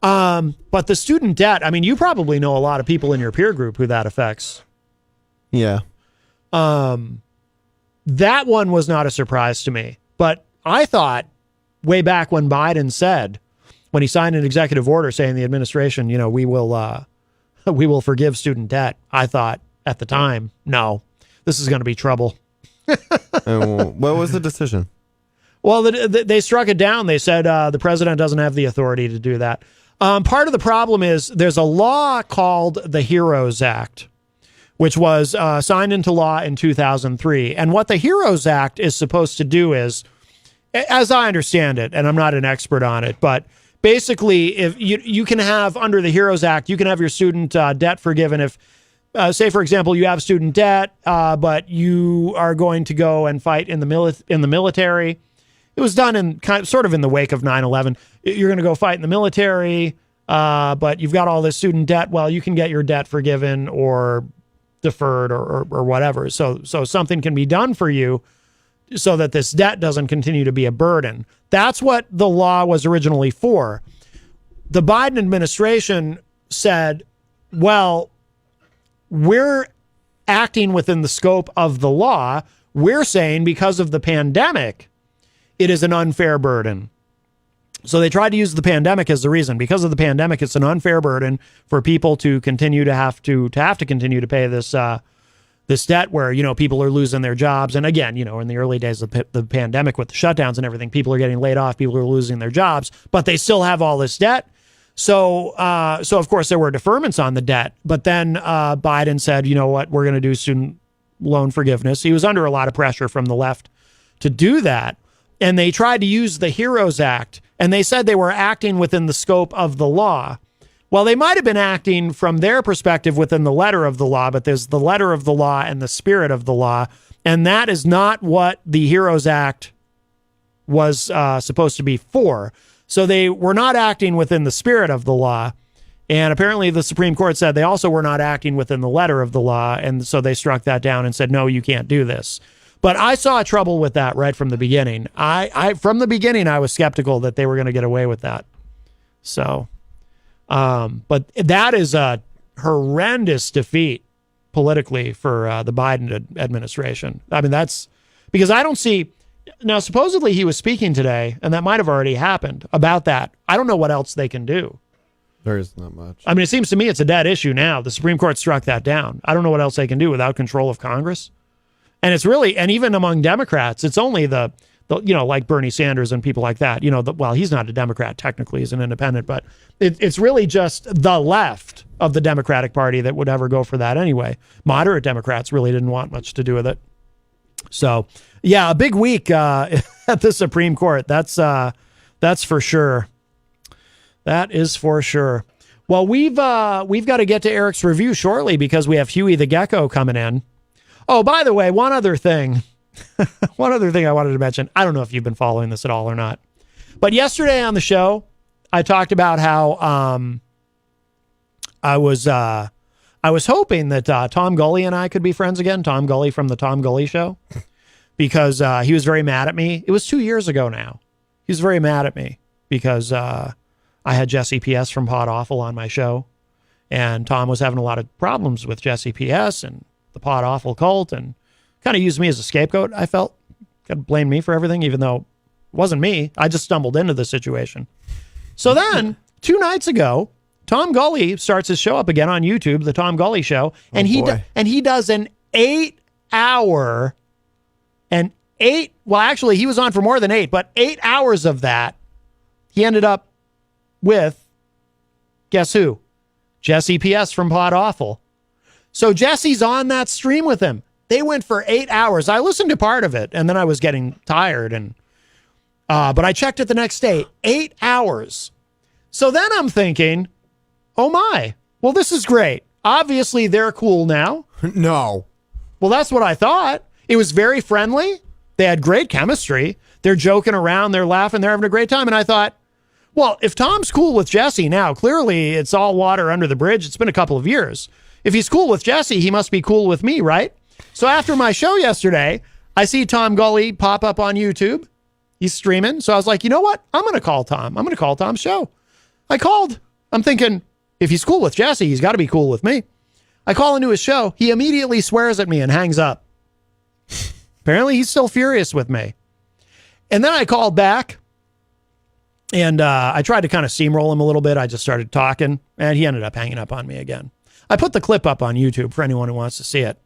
But the student debt, I mean, you probably know a lot of people in your peer group who that affects. Yeah. That one was not a surprise to me, but I thought way back when Biden said, when he signed an executive order saying the administration, we will forgive student debt. I thought at the time, no, this is going to be trouble. What was the decision? Well, they struck it down. They said the president doesn't have the authority to do that. Part of the problem is there's a law called the HEROES Act, which was signed into law in 2003. And what the HEROES Act is supposed to do is, as I understand it, and I'm not an expert on it, but basically, if you can have, under the HEROES Act, you can have your student debt forgiven if, say, for example, you have student debt, but you are going to go and fight in the military. It was done in sort of in the wake of 9/11. You're going to go fight in the military, but you've got all this student debt. Well, you can get your debt forgiven or deferred or whatever. So something can be done for you so that this debt doesn't continue to be a burden. That's what the law was originally for. The Biden administration said, well, we're acting within the scope of the law. We're saying because of the pandemic, it is an unfair burden. So they tried to use the pandemic as the reason. Because of the pandemic, it's an unfair burden for people to continue to have to continue to pay this debt where, people are losing their jobs. And again, in the early days of the pandemic with the shutdowns and everything, people are getting laid off, people are losing their jobs, but they still have all this debt. So of course there were deferments on the debt, but then Biden said, you know what, we're going to do student loan forgiveness. He was under a lot of pressure from the left to do that. And they tried to use the HEROES Act, and they said they were acting within the scope of the law. Well, they might have been acting from their perspective within the letter of the law, but there's the letter of the law and the spirit of the law, and that is not what the HEROES Act was supposed to be for. So they were not acting within the spirit of the law, And apparently the Supreme Court said they also were not acting within the letter of the law, and so they struck that down and said, no, you can't do this. But I saw trouble with that right from the beginning. From the beginning, I was skeptical that they were going to get away with that. So, but that is a horrendous defeat politically for the Biden administration. I mean, that's because I don't see. Now, supposedly he was speaking today, and that might have already happened about that. I don't know what else they can do. There is not much. I mean, it seems to me it's a dead issue now. The Supreme Court struck that down. I don't know what else they can do without control of Congress. And it's really, and even among Democrats, it's only the like Bernie Sanders and people like that. Well, he's not a Democrat technically; he's an independent, but it's really just the left of the Democratic Party that would ever go for that anyway. Moderate Democrats really didn't want much to do with it. So, yeah, a big week at the Supreme Court. That's for sure. That is for sure. Well, we've got to get to Eric's review shortly because we have Huey the Gecko coming in. Oh, by the way, one other thing I wanted to mention. I don't know if you've been following this at all or not, but yesterday on the show, I talked about how I was hoping that Tom Gully and I could be friends again. Tom Gully from the Tom Gully Show, because he was very mad at me. It was 2 years ago now. He was very mad at me because I had Jesse P.S. from Pod Awful on my show, and Tom was having a lot of problems with Jesse P.S. and the Pod Awful cult, and kind of used me as a scapegoat. I felt kind of blamed me for everything, even though it wasn't me. I just stumbled into the situation. So then 2 nights ago, Tom Gully starts his show up again on YouTube, the Tom Gully Show, and he does an 8-hour well, actually, he was on for more than 8, but 8 hours of that, he ended up with, guess who? Jesse P.S. from Pod Awful. So Jesse's on that stream with him. They went for 8 hours. I listened to part of it, and then I was getting tired, and but I checked it the next day. 8 hours. So then I'm thinking, oh my, well, this is great. Obviously, they're cool now. No. Well, that's what I thought. It was very friendly. They had great chemistry. They're joking around. They're laughing. They're having a great time. And I thought, well, if Tom's cool with Jesse now, clearly it's all water under the bridge. It's been a couple of years. If he's cool with Jesse, he must be cool with me, right? So after my show yesterday, I see Tom Gully pop up on YouTube. He's streaming. So I was like, you know what? I'm going to call Tom. I'm going to call Tom's show. I called. I'm thinking, if he's cool with Jesse, he's got to be cool with me. I call into his show. He immediately swears at me and hangs up. Apparently, he's still furious with me. And then I called back, and I tried to kind of steamroll him a little bit. I just started talking, and he ended up hanging up on me again. I put the clip up on YouTube for anyone who wants to see it.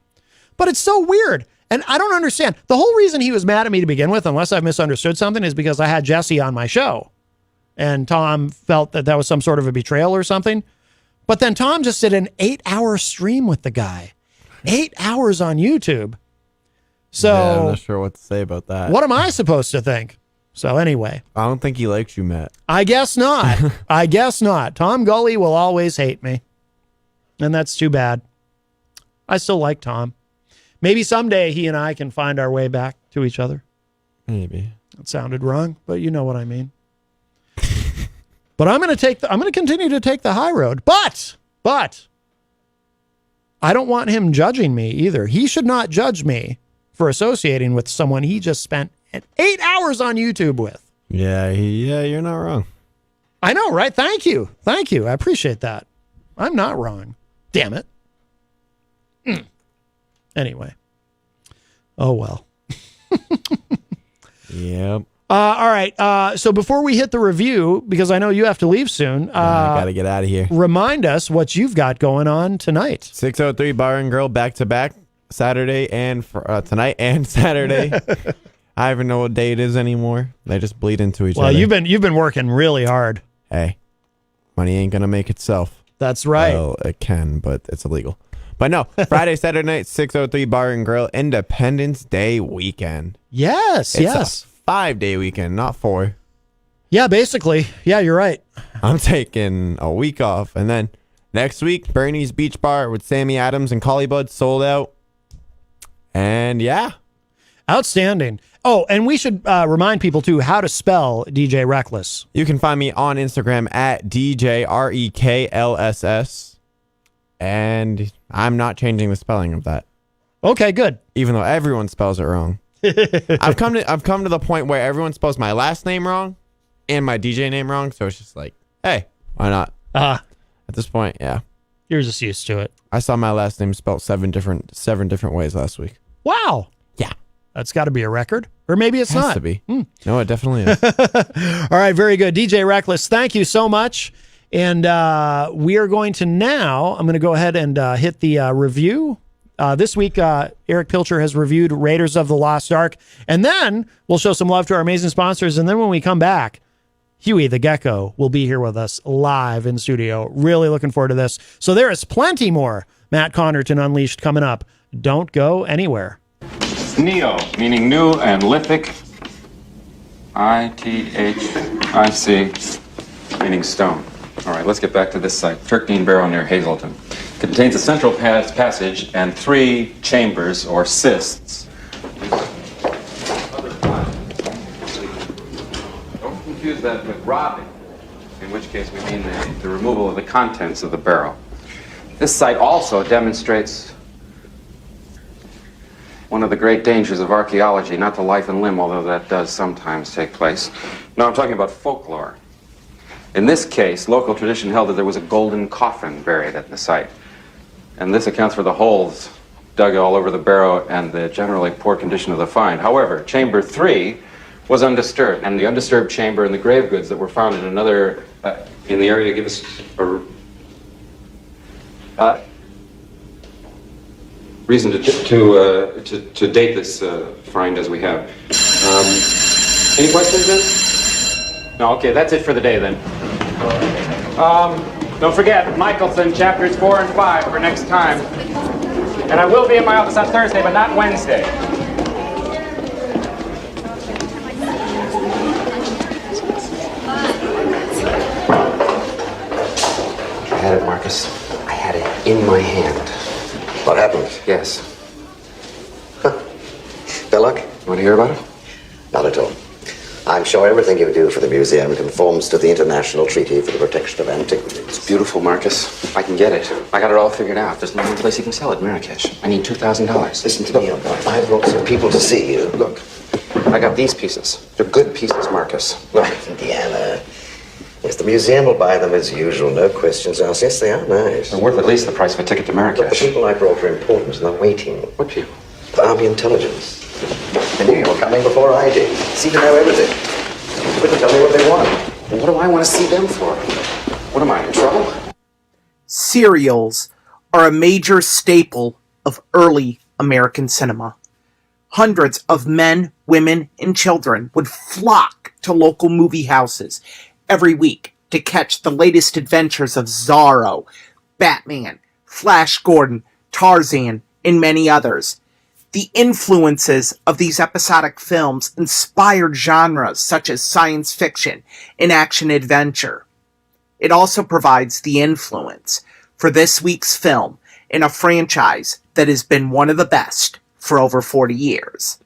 But it's so weird, and I don't understand. The whole reason he was mad at me to begin with, unless I've misunderstood something, is because I had Jesse on my show, and Tom felt that that was some sort of a betrayal or something. But then Tom just did an 8-hour stream with the guy. 8 hours on YouTube. So yeah, I'm not sure what to say about that. What am I supposed to think? So anyway. I don't think he likes you, Matt. I guess not. I guess not. Tom Gully will always hate me. And that's too bad. I still like Tom. Maybe someday he and I can find our way back to each other. Maybe. That sounded wrong, but you know what I mean. But I'm going to continue to take the high road. But I don't want him judging me either. He should not judge me for associating with someone he just spent 8 hours on YouTube with. Yeah, you're not wrong. I know, right? Thank you. I appreciate that. I'm not wrong. Damn it. Anyway. Oh, well. Yep. All right. So before we hit the review, because I know you have to leave soon. I got to get out of here. Remind us what you've got going on tonight. 603 Bar and Grill back-to-back. Saturday and tonight and Saturday. I don't even know what day it is anymore. They just bleed into each other. Well, you've been working really hard. Hey, money ain't gonna make itself. That's right. Well, it can, but it's illegal. But no, Friday, Saturday night, 603 Bar and Grill, Independence Day weekend. Yes, it's a 5-day weekend, not 4. Yeah, basically. Yeah, you're right. I'm taking a week off, and then next week, Bernie's Beach Bar with Sammy Adams and Collie Bud sold out. And yeah. Outstanding. Oh, and we should remind people, too, how to spell DJ Reckless. You can find me on Instagram at DJREKLSS. And I'm not changing the spelling of that. Okay, good. Even though everyone spells it wrong. I've come to the point where everyone spells my last name wrong and my DJ name wrong. So it's just like, hey, why not? At this point, yeah. You're just used to it. I saw my last name spelled seven different ways last week. Wow. Yeah. That's got to be a record. Or maybe it's Has not. to be. No, it definitely is. All right, very good. DJ Reckless, thank you so much. And we are going to now, I'm going to go ahead and hit the review. This week, Eric Pilcher has reviewed Raiders of the Lost Ark. And then we'll show some love to our amazing sponsors. And then when we come back, Huey the Gecko will be here with us live in studio. Really looking forward to this. So there is plenty more Matt Connerton Unleashed coming up. Don't go anywhere. Neo, meaning new and lithic. ITHIC, meaning stone. All right, let's get back to this site. Turkneen Barrow near Hazleton. Contains a central passage and 3 chambers or cysts. Don't confuse that with robbing, in which case we mean the removal of the contents of the barrel. This site also demonstrates one of the great dangers of archaeology, not the life and limb, although that does sometimes take place. No, I'm talking about folklore. In this case, local tradition held that there was a golden coffin buried at the site. And this accounts for the holes dug all over the barrow and the generally poor condition of the find. However, chamber 3 was undisturbed, and the undisturbed chamber and the grave goods that were found in another, in the area give us a reason to date this find as we have. Any questions then? No, okay, that's it for the day then. Don't forget, Michelson, chapters 4 and 5 for next time. And I will be in my office on Thursday, but not Wednesday. I had it, Marcus. I had it in my hand. What happened? Yes. Belloc? You want to hear about it? Not at all. I'm sure everything you do for the museum conforms to the International Treaty for the Protection of Antiquities. It's beautiful, Marcus. I can get it. I got it all figured out. There's no one place you can sell it, Marrakesh. I need $2,000. Listen to me, I brought some people to see you. Look, I got these pieces. They're good pieces, Marcus. Look. Indiana. Yes, the museum will buy them as usual, no questions asked. Yes, they are nice. They're worth at least the price of a ticket to Marrakesh. But the people I brought are important and they're waiting. What people? The Army Intelligence. I knew you were coming before I did. Seem to know everything. You couldn't tell me what they want. Well, what do I want to see them for? What am I, in trouble? Serials are a major staple of early American cinema. Hundreds of men, women, and children would flock to local movie houses every week to catch the latest adventures of Zorro, Batman, Flash Gordon, Tarzan, and many others. The influences of these episodic films inspired genres such as science fiction and action-adventure. It also provides the influence for this week's film in a franchise that has been one of the best for over 40 years.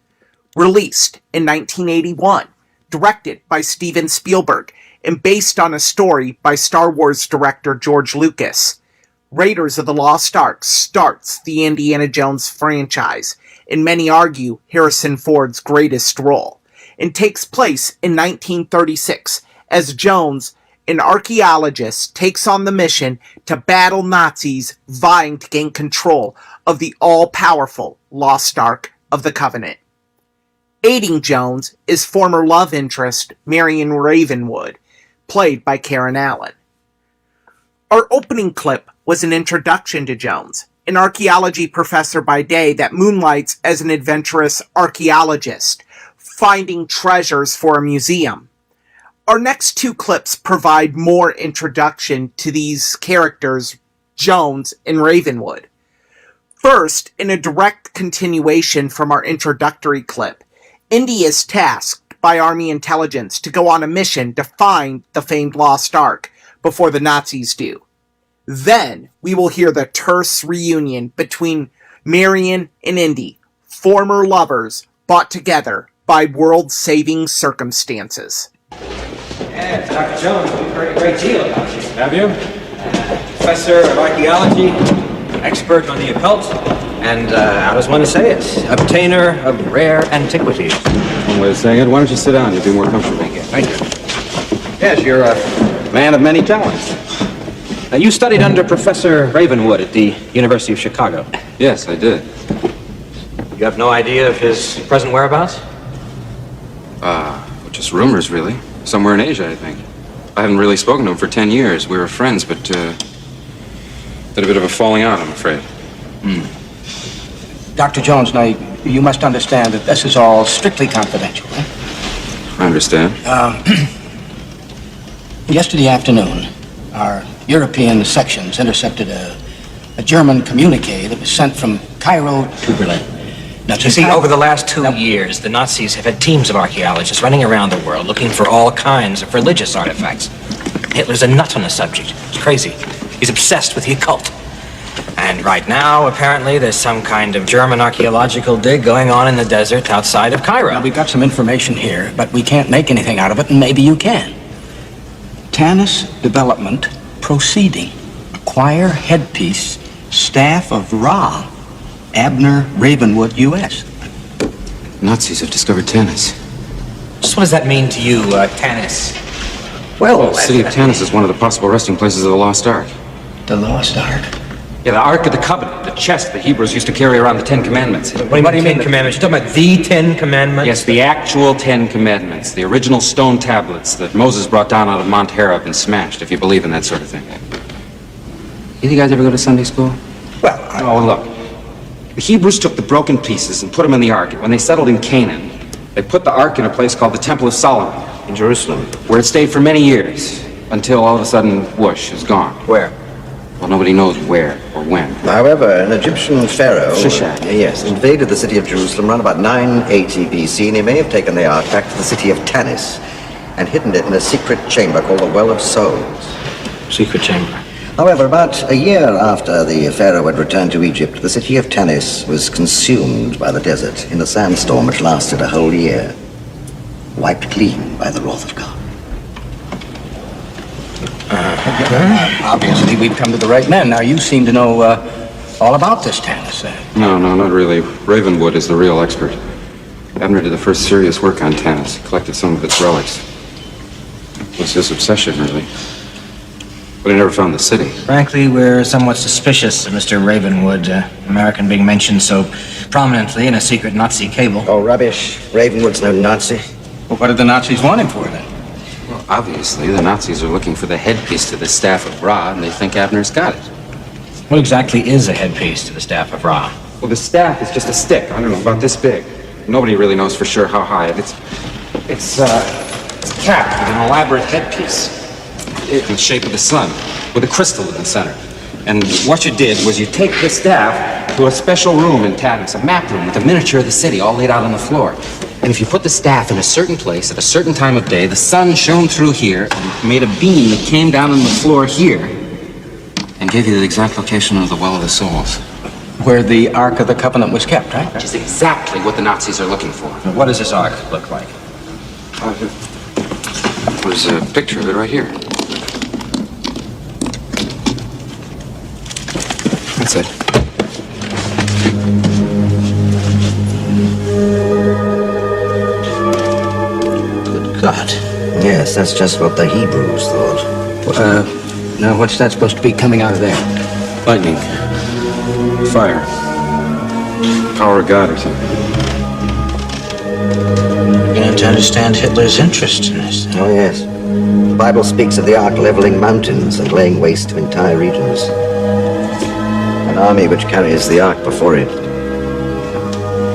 Released in 1981, directed by Steven Spielberg, and based on a story by Star Wars director George Lucas, Raiders of the Lost Ark starts the Indiana Jones franchise, and many argue Harrison Ford's greatest role, and takes place in 1936 as Jones, an archaeologist, takes on the mission to battle Nazis vying to gain control of the all-powerful Lost Ark of the Covenant. Aiding Jones is former love interest Marion Ravenwood, played by Karen Allen. Our opening clip was an introduction to Jones, an archaeology professor by day that moonlights as an adventurous archaeologist, finding treasures for a museum. Our next 2 clips provide more introduction to these characters, Jones and Ravenwood. First, in a direct continuation from our introductory clip, Indy is tasked by Army Intelligence to go on a mission to find the famed Lost Ark before the Nazis do. Then, we will hear the terse reunion between Marion and Indy, former lovers, brought together by world-saving circumstances. Yes, Dr. Jones, we've heard a great deal about you. Have you? Professor of archaeology, expert on the occult, and, how does one say it? Obtainer of rare antiquities. One way of saying it. Why don't you sit down? You'll be more comfortable. Thank you. Yes, you're a man of many talents. Now, you studied under Professor Ravenwood at the University of Chicago. Yes, I did. You have no idea of his present whereabouts? Just rumors, really. Somewhere in Asia, I think. I haven't really spoken to him for 10 years. We were friends, but, did a bit of a falling out, I'm afraid. Dr. Jones, now, you must understand that this is all strictly confidential. Eh? I understand. Yesterday afternoon, our European sections intercepted a German communique that was sent from Cairo to Berlin. Now, You see, over the last 2 years, the Nazis have had teams of archaeologists running around the world looking for all kinds of religious artifacts. Hitler's a nut on the subject. It's crazy. He's obsessed with the occult. And right now, apparently, there's some kind of German archaeological dig going on in the desert outside of Cairo. Now, we've got some information here, but we can't make anything out of it, and maybe you can. Tanis development proceeding. Acquire headpiece, staff of Ra. Abner Ravenwood, U.S. Nazis have discovered Tanis. Just what does that mean to you, Tanis? Well, the city of Tanis is one of the possible resting places of the Lost Ark. The Lost Ark? Yeah, the Ark of the Covenant, the chest the Hebrews used to carry around the Ten Commandments. What do you mean commandments? You're talking about the Ten Commandments? Yes, the actual Ten Commandments. The original stone tablets that Moses brought down out of Mount Horeb and smashed, if you believe in that sort of thing. You guys ever go to Sunday school? Well, Oh, look. The Hebrews took the broken pieces and put them in the Ark. When they settled in Canaan, they put the Ark in a place called the Temple of Solomon. In Jerusalem. Where it stayed for many years, until all of a sudden, whoosh, is gone. Where? Well, nobody knows where or when. However, an Egyptian pharaoh... Shishak. Yes, invaded the city of Jerusalem around about 980 BC, and he may have taken the Ark back to the city of Tanis and hidden it in a secret chamber called the Well of Souls. Secret chamber. However, about a year after the pharaoh had returned to Egypt, the city of Tanis was consumed by the desert in a sandstorm which lasted a whole year, wiped clean by the wrath of God. Obviously, we've come to the right men. Now, you seem to know all about this Tanis. No, not really. Ravenwood is the real expert. Abner did the first serious work on Tanis, collected some of its relics. It was his obsession, really. But he never found the city. Frankly, we're somewhat suspicious of Mr. Ravenwood, American being mentioned so prominently in a secret Nazi cable. Oh, rubbish. Ravenwood's no Nazi. Well, what did the Nazis want him for, then? Well, obviously, the Nazis are looking for the headpiece to the Staff of Ra, and they think Abner's got it. What exactly is a headpiece to the Staff of Ra? Well, the staff is just a stick, I don't know, about this big. Nobody really knows for sure how high. It's capped with an elaborate headpiece. In the shape of the sun, with a crystal in the center. And what you did was you take the staff to a special room in Tanis, a map room with a miniature of the city all laid out on the floor. And if you put the staff in a certain place at a certain time of day, the sun shone through here and made a beam that came down on the floor here and gave you the exact location of the Well of the Souls. Where the Ark of the Covenant was kept, right? Which is exactly what the Nazis are looking for. Now, what does this Ark look like? There's a picture of it right here. That's it. Good God. Yes, that's just what the Hebrews thought. Now, what's that supposed to be coming out of there? Lightning. Fire. Power of God or something. Beginning to understand Hitler's interest in this. Oh, yes. The Bible speaks of the Ark leveling mountains and laying waste of entire regions. An army which carries the Ark before it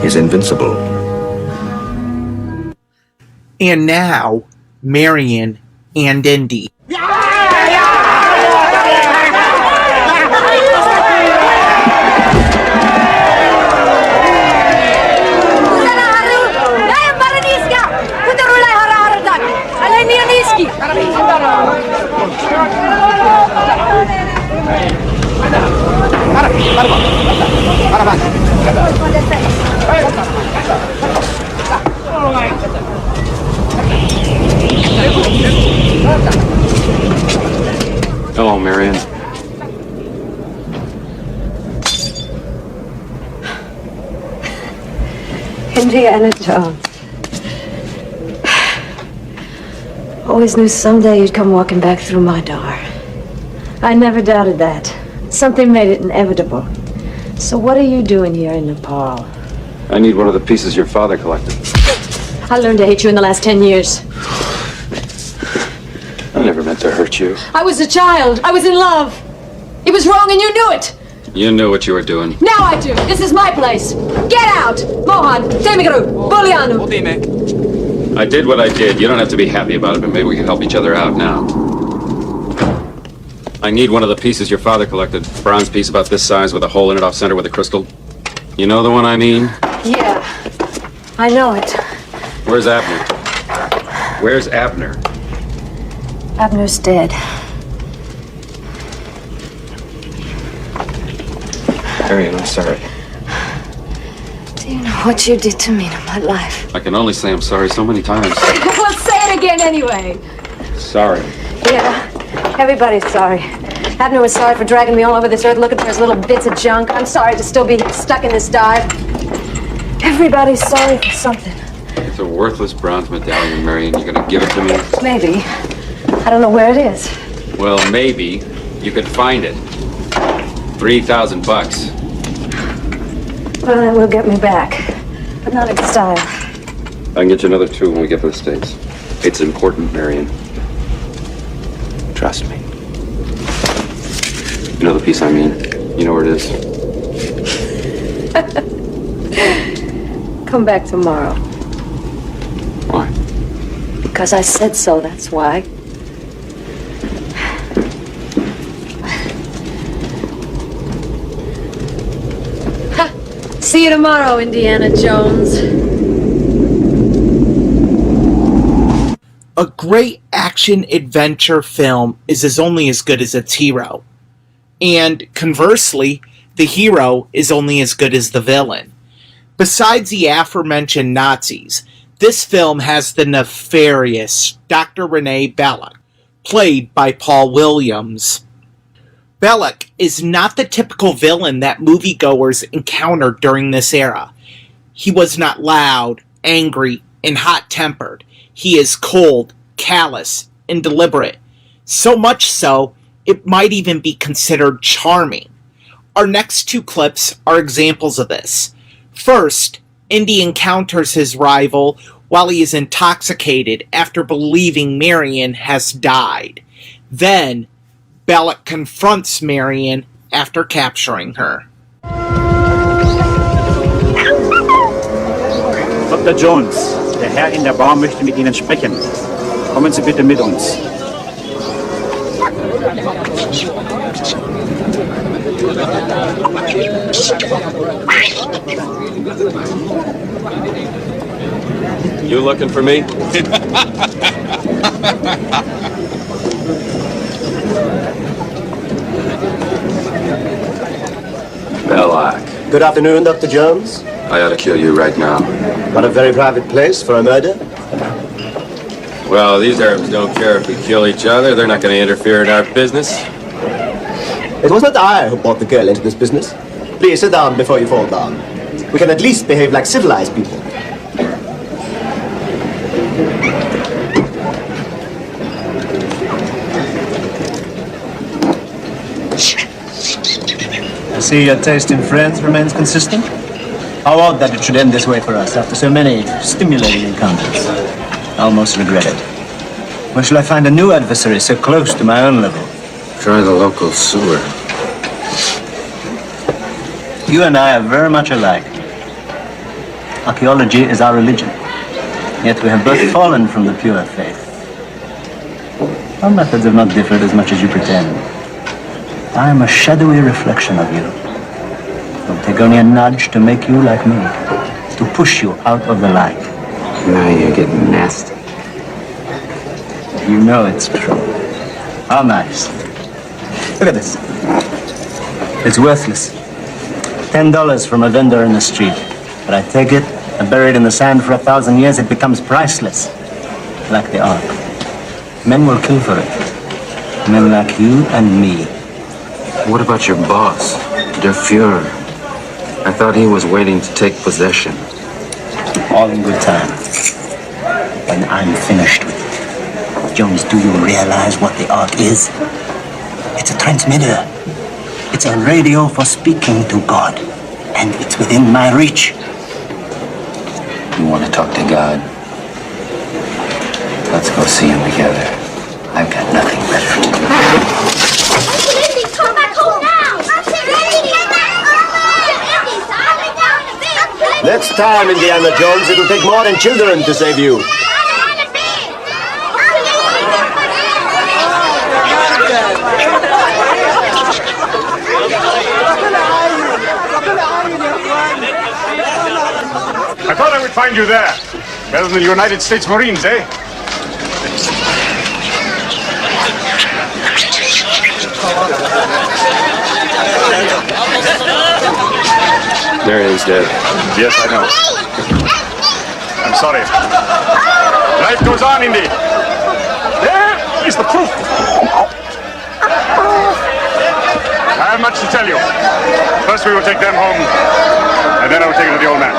is invincible. And now, Marion and Indy. Indiana Jones. Always knew someday you'd come walking back through my door. I never doubted that. Something made it inevitable. So what are you doing here in Nepal? I need one of the pieces your father collected. I learned to hate you in the last 10 years. I never meant to hurt you. I was a child. I was in love. It was wrong and you knew it. You knew what you were doing. Now I do. This is my place. Get out. Mohan, Temigaru, Bulianu. I did what I did. You don't have to be happy about it, but maybe we can help each other out now. I need one of the pieces your father collected. Bronze piece about this size with a hole in it off center with a crystal. You know the one I mean? Yeah, I know it. Where's Abner? Where's Abner? Abner's dead. Marion, I'm sorry. Do you know what you did to me in my life? I can only say I'm sorry so many times. Well, say it again anyway. Sorry. Yeah, everybody's sorry. Abner was sorry for dragging me all over this earth looking for his little bits of junk. I'm sorry to still be stuck in this dive. Everybody's sorry for something. It's a worthless bronze medallion, Marion. You're gonna give it to me? Maybe. I don't know where it is. Well, maybe you could find it. $3,000. Well, that will get me back. But not in style. I can get you another 2 when we get to the States. It's important, Marion. Trust me. You know the piece I mean. You know where it is. Come back tomorrow. Why? Because I said so, that's why. See you tomorrow, Indiana Jones. A great action-adventure film is only as good as its hero. And conversely, the hero is only as good as the villain. Besides the aforementioned Nazis, this film has the nefarious Dr. Renee Belloc, played by Paul Williams. Belloc is not the typical villain that moviegoers encountered during this era. He was not loud, angry, and hot-tempered. He is cold, callous, and deliberate. So much so, it might even be considered charming. Our next 2 clips are examples of this. First, Indy encounters his rival while he is intoxicated after believing Marion has died. Then, Belloc confronts Marion after capturing her. Dr. Jones, der Herr in der Bar möchte mit Ihnen sprechen. Kommen Sie bitte mit uns. You looking for me? Belloc. Good afternoon, Dr. Jones. I ought to kill you right now. Not a very private place for a murder. Well, these Arabs don't care if we kill each other. They're not going to interfere in our business. It was not I who brought the girl into this business. Please sit down before you fall down. We can at least behave like civilized people. I see your taste in friends remains consistent. How odd that it should end this way for us after so many stimulating encounters. I almost regret it. Where shall I find a new adversary so close to my own level? Try the local sewer. You and I are very much alike. Archaeology is our religion. Yet we have both fallen from the pure faith. Our methods have not differed as much as you pretend. I am a shadowy reflection of you. It will take only a nudge to make you like me, to push you out of the light. Now you're getting nasty. You know it's true. How nice. Look at this. It's worthless. $10 from a vendor in the street. But I take it and bury it in the sand for 1,000 years, it becomes priceless. Like the Ark. Men will kill for it. Men like you and me. What about your boss, Der Fuhrer? I thought he was waiting to take possession. All in good time. When I'm finished with it. Jones, do you realize what the Ark is? It's a transmitter. It's a radio for speaking to God. And it's within my reach. You want to talk to God? Let's go see him together. I've got nothing better to do. Come back home now! Next time, Indiana Jones, it'll take more than children to save you. I thought I would find you there. Better than the United States Marines, eh? Marion's dead. Yes, I know. I'm sorry. Life goes on, Indy. There is the proof. I have much to tell you. First, we will take them home, and then I will take it to the old man.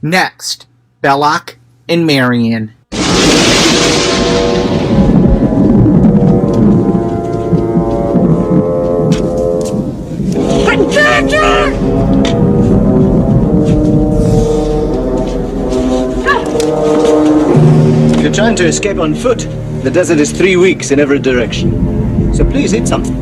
Next, Belloc and Marion. If you're trying to escape on foot, the desert is 3 weeks in every direction. So please eat something.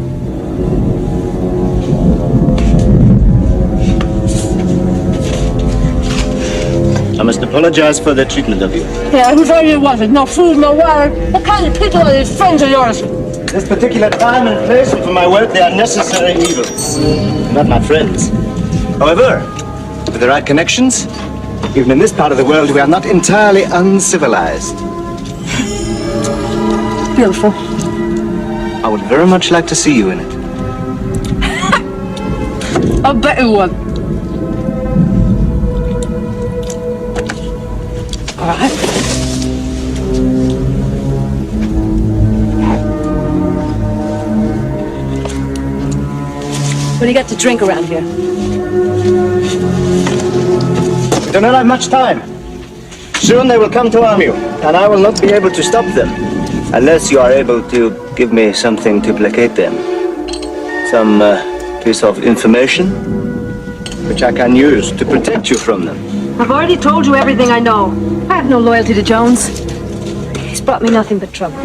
I must apologize for the treatment of you. Yeah, who's all you wanted? No food, no water. What kind of people are these friends of yours? This particular time and place, and for my work, they are necessary evils. Not my friends. However, with the right connections, even in this part of the world, we are not entirely uncivilized. Beautiful. I would very much like to see you in it. I bet you would. All right. What do you got to drink around here? We do not have much time. Soon they will come to arm you, and I will not be able to stop them. Unless you are able to give me something to placate them. Some piece of information which I can use to protect you from them. I've already told you everything I know. I have no loyalty to Jones. He's brought me nothing but trouble.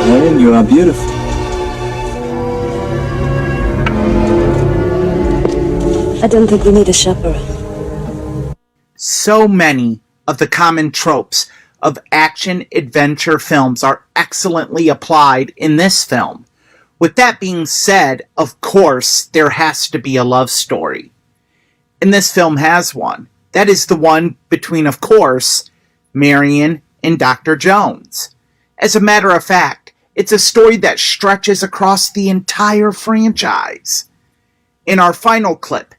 Marion, you are beautiful. I don't think we need a chaperone. So many of the common tropes of action-adventure films are excellently applied in this film. With that being said, of course, there has to be a love story. And this film has one. That is the one between, of course, Marion and Dr. Jones. As a matter of fact, it's a story that stretches across the entire franchise. In our final clip,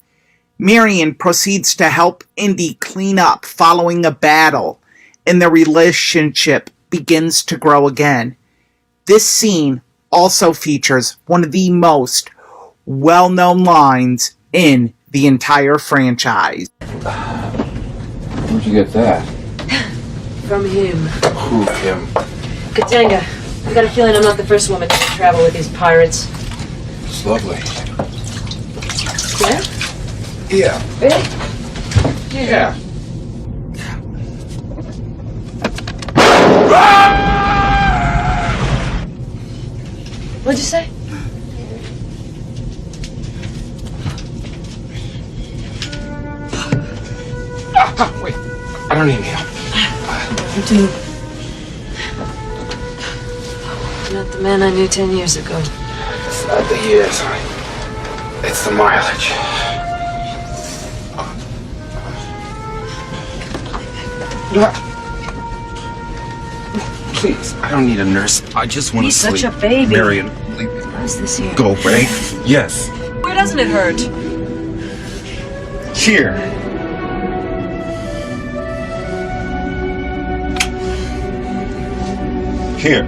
Marion proceeds to help Indy clean up following a battle, and the relationship begins to grow again. This scene also features one of the most well-known lines in the entire franchise. Where'd you get that? From him. Who, him? Katanga. I got a feeling I'm not the first woman to travel with these pirates. It's lovely. Yeah? Yeah. Really? Yeah. What'd you say? Wait. I don't need any help. You do. You're not the man I knew 10 years ago. It's not the years, honey. It's the mileage. Please, I don't need a nurse. I just want to He's sleep. such a baby. Marion, leave me. What is this here? Go away. Yes. Where doesn't it hurt? Here. Here.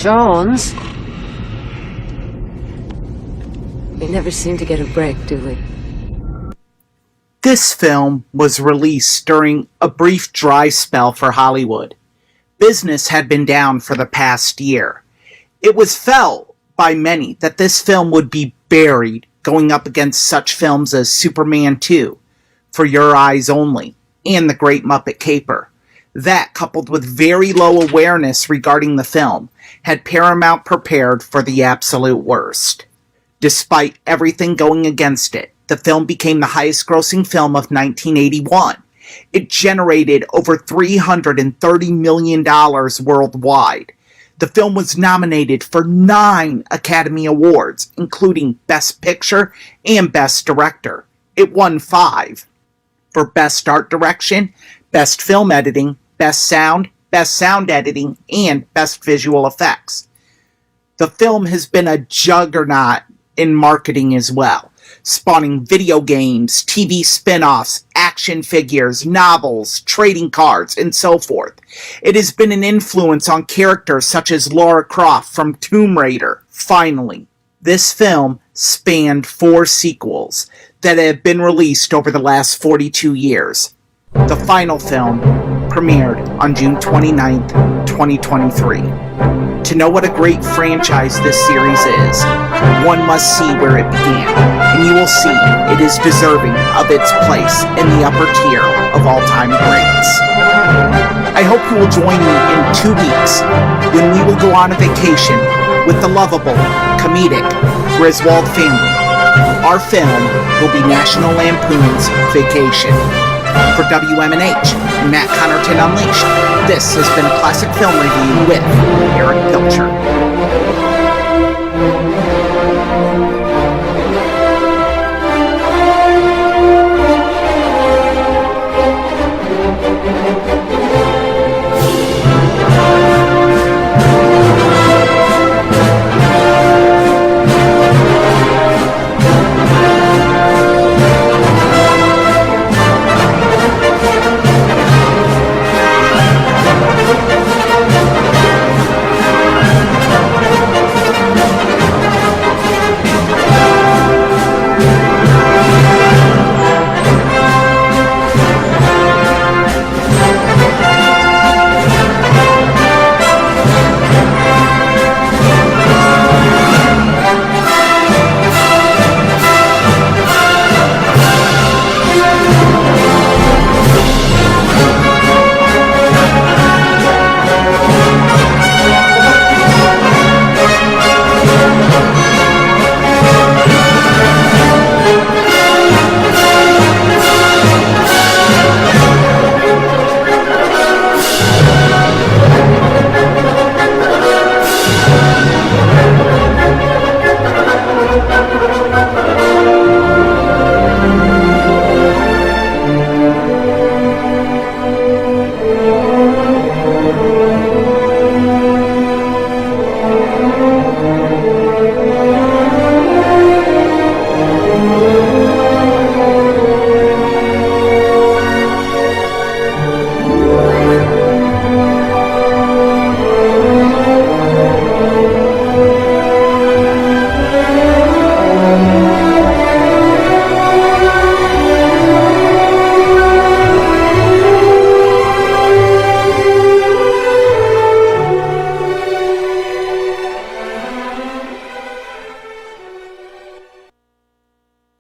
Jones. We never seem to get a break, do we? This film was released during a brief dry spell for Hollywood. Business had been down for the past year. It was felt by many that this film would be buried going up against such films as Superman 2, For Your Eyes Only, and The Great Muppet Caper. That, coupled with very low awareness regarding the film, had Paramount prepared for the absolute worst. Despite everything going against it, the film became the highest-grossing film of 1981. It generated over $330 million worldwide. The film was nominated for 9 Academy Awards, including Best Picture and Best Director. It won 5. For Best Art Direction, Best Film Editing, Best Sound Editing, and Best Visual Effects. The film has been a juggernaut in marketing as well, spawning video games, TV spin-offs, action figures, novels, trading cards, and so forth. It has been an influence on characters such as Lara Croft from Tomb Raider. Finally, this film spanned 4 sequels that have been released over the last 42 years. The final film premiered on June 29th, 2023. To know what a great franchise this series is, one must see where it began, and you will see it is deserving of its place in the upper tier of all-time greats. I hope you will join me in 2 weeks when we will go on a vacation with the lovable, comedic Griswold family. Our film will be National Lampoon's Vacation. For WMNH and Matt Connerton Unleashed, this has been Classic Film Review with Eric Pilcher.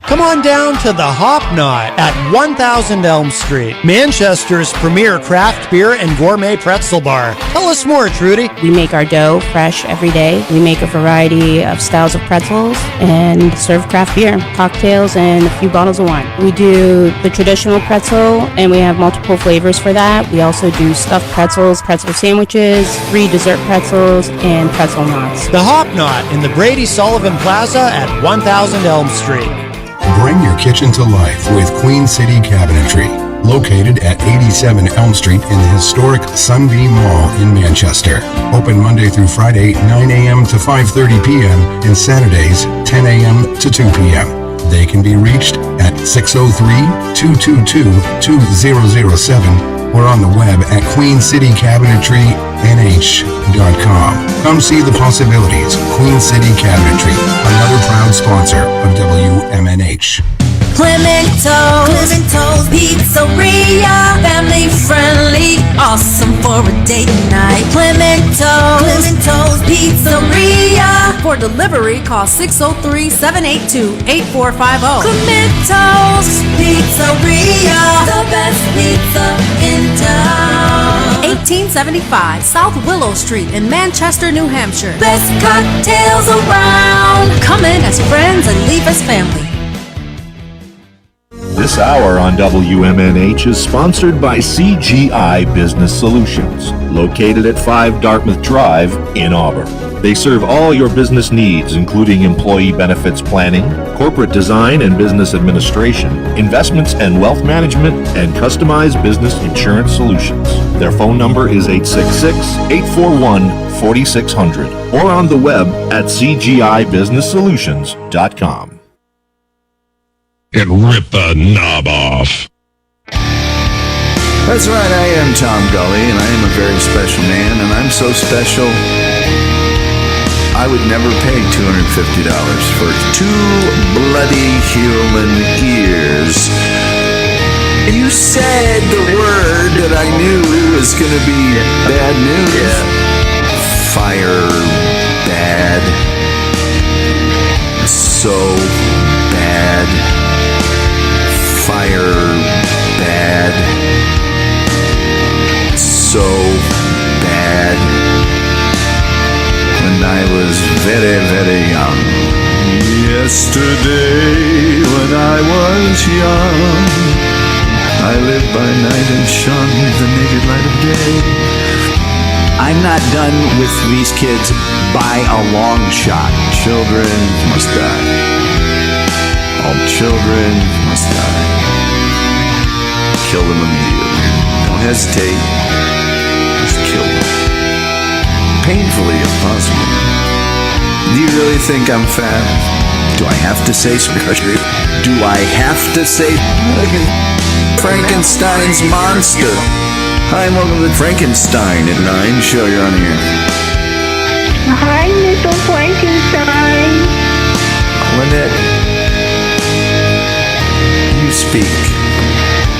Come on down to the Hop Knot at 1000 Elm Street, Manchester's premier craft beer and gourmet pretzel bar. Tell us more, Trudy. We make our dough fresh every day. We make a variety of styles of pretzels and serve craft beer, cocktails, and a few bottles of wine. We do the traditional pretzel, and we have multiple flavors for that. We also do stuffed pretzels, pretzel sandwiches, 3 dessert pretzels, and pretzel knots. The Hop Knot in the Brady Sullivan Plaza at 1000 Elm Street. Bring your kitchen to life with Queen City Cabinetry, located at 87 Elm Street in the historic Sunbeam Mall in Manchester. Open Monday through Friday, 9 a.m. to 5:30 p.m. and Saturdays, 10 a.m. to 2 p.m. They can be reached at 603-222-2007 or on the web at queencitycabinetrynh.com. Come see the possibilities. Queen City Cabinetry, another proud sponsor of WMNH. Clemento's Pizzeria, family friendly, awesome for a date night. Clemento's Pizzeria. For delivery, call 603-782-8450. Clemento's Pizzeria, the best pizza in town. 1875 South Willow Street in Manchester, New Hampshire. Best cocktails around. Come in as friends and leave as family. This hour on WMNH is sponsored by CGI Business Solutions, located at 5 Dartmouth Drive in Auburn. They serve all your business needs, including employee benefits planning, corporate design and business administration, investments and wealth management, and customized business insurance solutions. Their phone number is 866-841-4600 or on the web at cgibusinesssolutions.com. And rip the knob off. That's right, I am Tom Gully, and I am a very special man, and I'm so special, I would never pay $250 for 2 bloody human ears. You said the word that I knew was going to be bad news. Fire bad. So bad. Fire bad, so bad. When I was very, very young. Yesterday, when I was young, I lived by night and shone with the naked light of day. I'm not done with these kids by a long shot. Children must die. All children must die. Kill them immediately. Don't hesitate. Just kill them. Painfully if possible. Do you really think I'm fat? Do I have to say special? Do I have to say Frankenstein's monster? Hi, and welcome to Frankenstein at 9. Show you're on here. Hi, Mr. Frankenstein. Lynette, you speak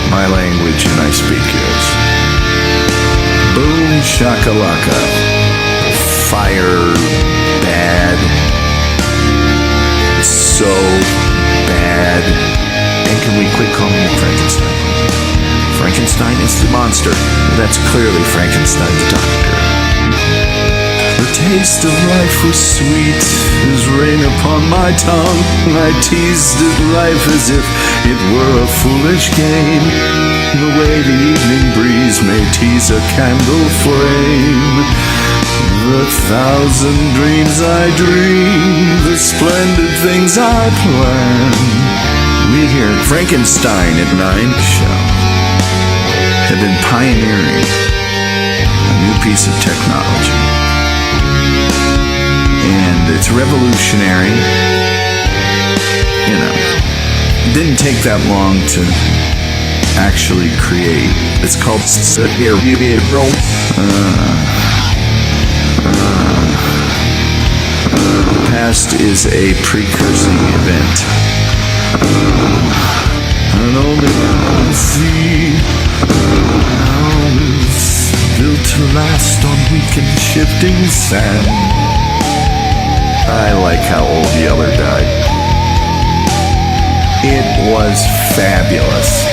my language and I speak yours. Boom shakalaka. Fire bad. So bad. And can we quit calling it Frankenstein? Frankenstein is the monster. That's clearly Frankenstein the doctor. The taste of life was sweet as rain upon my tongue. I teased at life as if it were a foolish game. The way the evening breeze may tease a candle flame. The 1,000 dreams I dream, the splendid things I plan. We here at Frankenstein at 9 show have been pioneering a new piece of technology. And it's revolutionary. You know, it didn't take that long to actually create. It's called the past is a precursing event. And only one see is built to last on weak and shifting sand. I like how Old Yeller died. It was fabulous.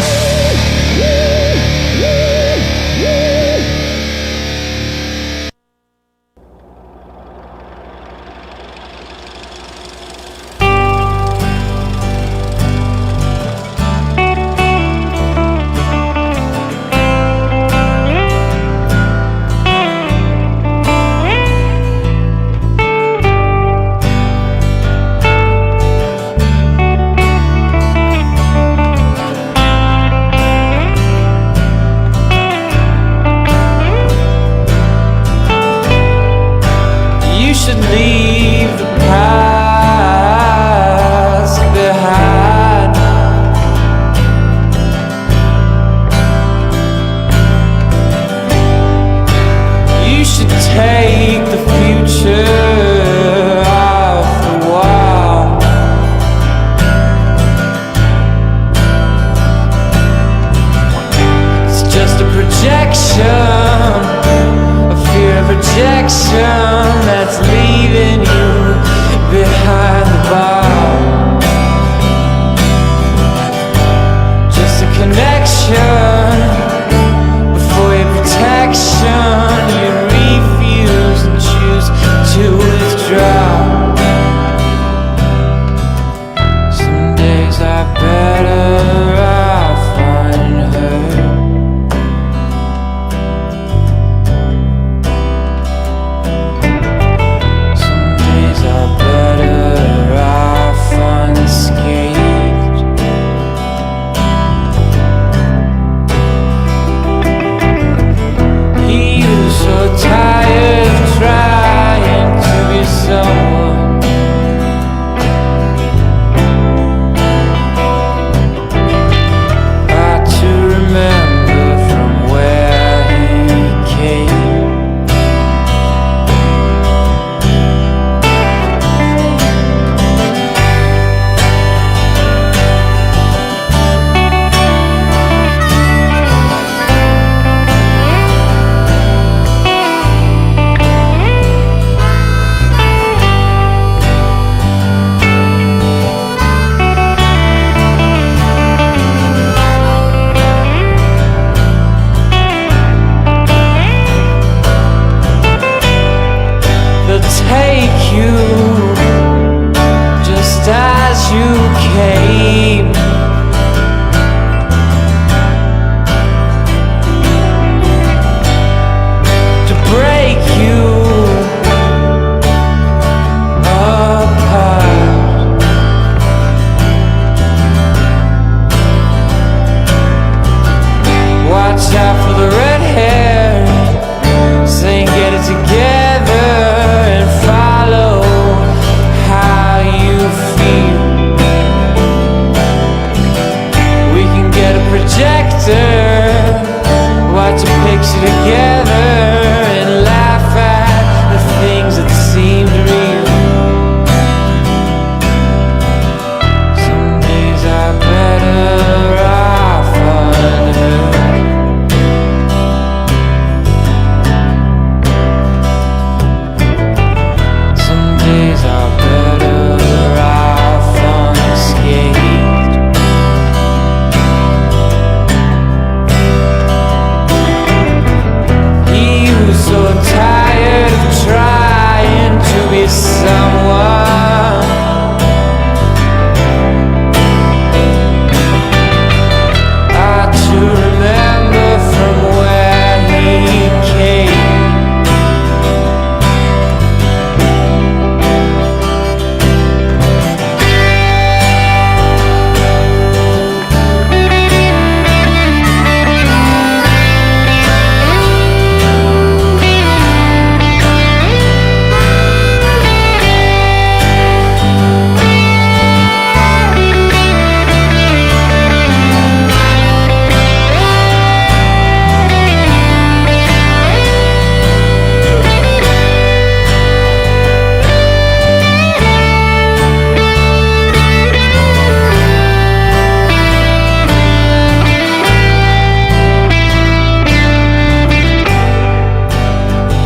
connection that's leaving you behind the bar. Just a connection before your protection. You refuse and choose to withdraw. Some days are better off unheard. Some days are better off unscathed. He was so tired of trying to be someone. Hard to remember from where he came. They'll take you just as you came. To break you apart. Watch out for the red hair. Saying get it together and follow how you feel. We can get a projector, watch a picture together, and laugh at the things that seemed real. Some days are better off unheard. Some days are better off unscathed. He was so tired of trying to be someone. Hard to remember from where he came.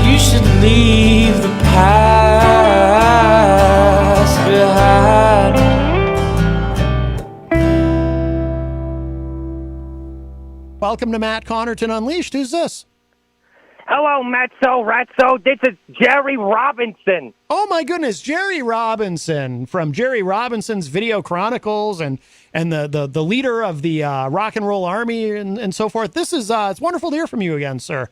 You should leave the past behind. Welcome to Matt Connerton Unleashed. Who's this? Hello, Matzo Ratzo. This is Jerry Robinson. Oh my goodness, Jerry Robinson from Jerry Robinson's Video Chronicles and the leader of the Rock and Roll Army and so forth. This is it's wonderful to hear from you again, sir.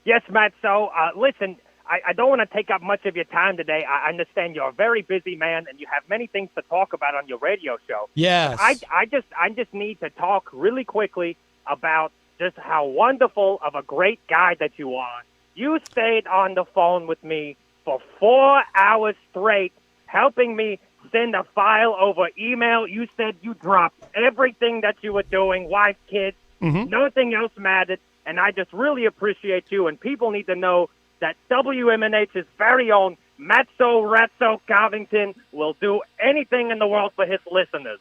Yes, Matzo. Listen, I don't want to take up much of your time today. I understand you're a very busy man and you have many things to talk about on your radio show. Yes. I just need to talk really quickly about just how wonderful of a great guy that you are. You stayed on the phone with me for 4 hours straight, helping me send a file over email. You said you dropped everything that you were doing, wife, kids, nothing else mattered, and I just really appreciate you, and people need to know that WMNH's very own Matzo Ratzo Covington will do anything in the world for his listeners.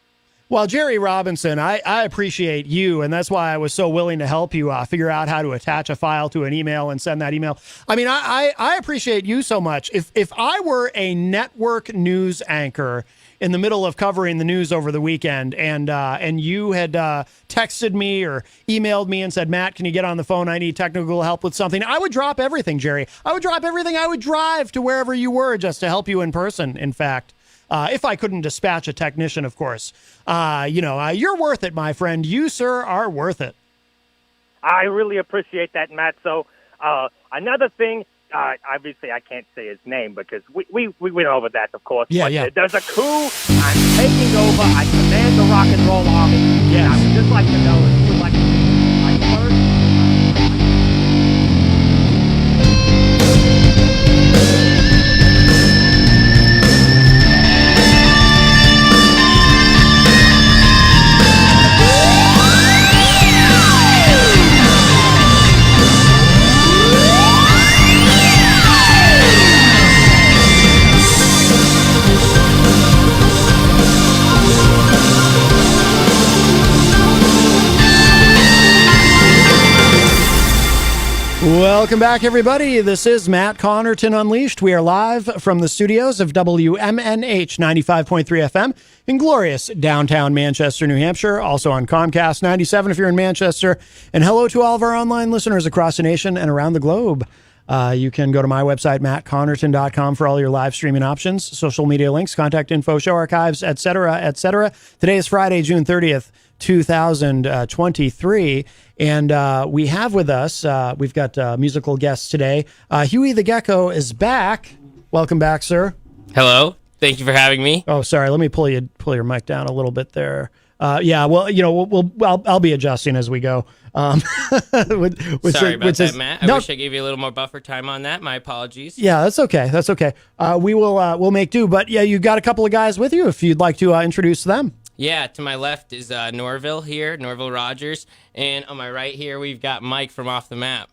Well, Jerry Robinson, I appreciate you, and that's why I was so willing to help you figure out how to attach a file to an email and send that email. I mean, I appreciate you so much. If I were a network news anchor in the middle of covering the news over the weekend, and you had texted me or emailed me and said, Matt, can you get on the phone? I need technical help with something. I would drop everything, Jerry. I would drop everything. I would drive to wherever you were just to help you in person, in fact. If I couldn't dispatch a technician, of course. You're worth it, my friend. You, sir, are worth it. I really appreciate that, Matt. So another thing, obviously I can't say his name because we went over that, of course. Yeah, but yeah. There's a coup. I'm taking over. I command the rock and roll army. Yeah. I would just like to know if you would like to be my first. Welcome back, everybody. This is Matt Connerton Unleashed. We are live from the studios of WMNH 95.3 FM in glorious downtown Manchester, New Hampshire. Also on Comcast 97 if you're in Manchester. And hello to all of our online listeners across the nation and around the globe. You can go to my website, mattconnerton.com, for all your live streaming options, social media links, contact info, show archives, etc., etc. Today is Friday, June 30th, 2023. And we have with us, we've got musical guests today. Huey the Gecko is back. Welcome back, sir. Hello. Thank you for having me. Oh, sorry. Let me pull your mic down a little bit there. Yeah, well, I'll be adjusting as we go. Sorry about that, Matt. I wish I gave you a little more buffer time on that. My apologies. Yeah, that's okay. That's okay. We'll make do. But yeah, you got a couple of guys with you if you'd like to introduce them. Yeah, to my left is Norville here, Norville Rogers. And on my right here, we've got Mike from Off the Map.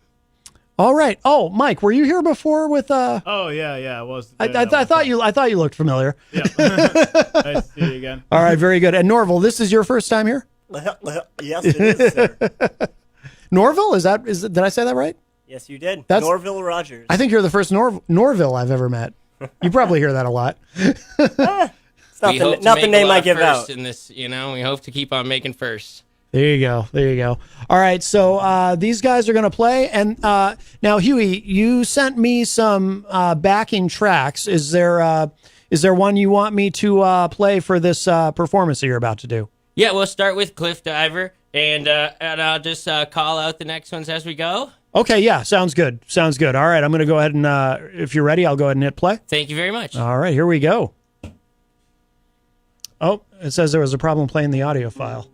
All right. Oh, Mike, were you here before with Oh, yeah, I was. I thought you looked familiar. Yeah. Nice to see you again. All right, very good. And Norville, this is your first time here? Yes, it is, sir. Norville? Did I say that right? Yes, you did. That's Norville Rogers. I think you're the first Norville I've ever met. You probably hear that a lot. It's not the name I give out. In this, we hope to keep on making first. There you go. All right, so these guys are going to play. And now, Huey, you sent me some backing tracks. Is there one you want me to play for this performance that you're about to do? Yeah, we'll start with Cliff Diver, and I'll just call out the next ones as we go. Okay, yeah, sounds good. All right, I'm going to go ahead and, if you're ready, I'll go ahead and hit play. Thank you very much. All right, here we go. Oh, it says there was a problem playing the audio file.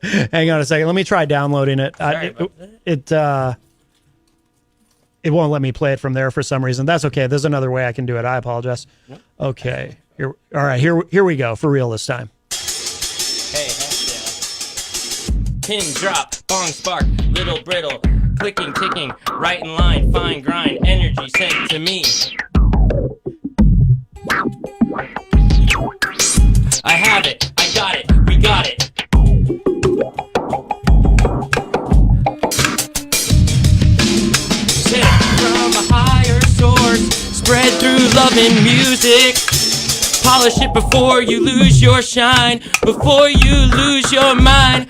Hang on a second. Let me try downloading it. It won't let me play it from there for some reason. That's okay. There's another way I can do it. I apologize. Okay. All right. Here we go. For real this time. Hey, pin drop, bong spark, little brittle, clicking, ticking, right in line, fine grind, energy sent to me. I have it, I got it, we got it. Sent from a higher source, spread through love and music. Polish it before you lose your shine, before you lose your mind.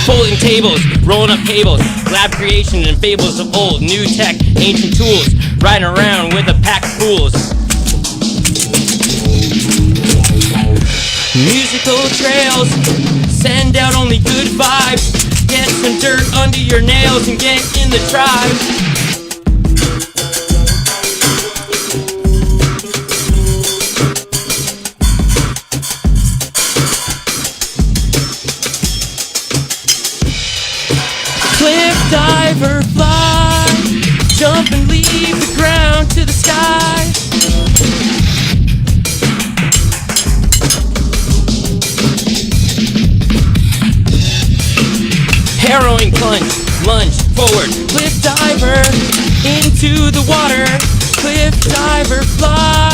Folding tables, rolling up cables, lab creation and fables of old, new tech, ancient tools, riding around with a pack of fools. Musical trails, send out only good vibes, get some dirt under your nails and get in the tribe. Cliff diver fly, jump and leave the ground to the sky. Harrowing plunge, lunge forward, cliff diver into the water, cliff diver fly.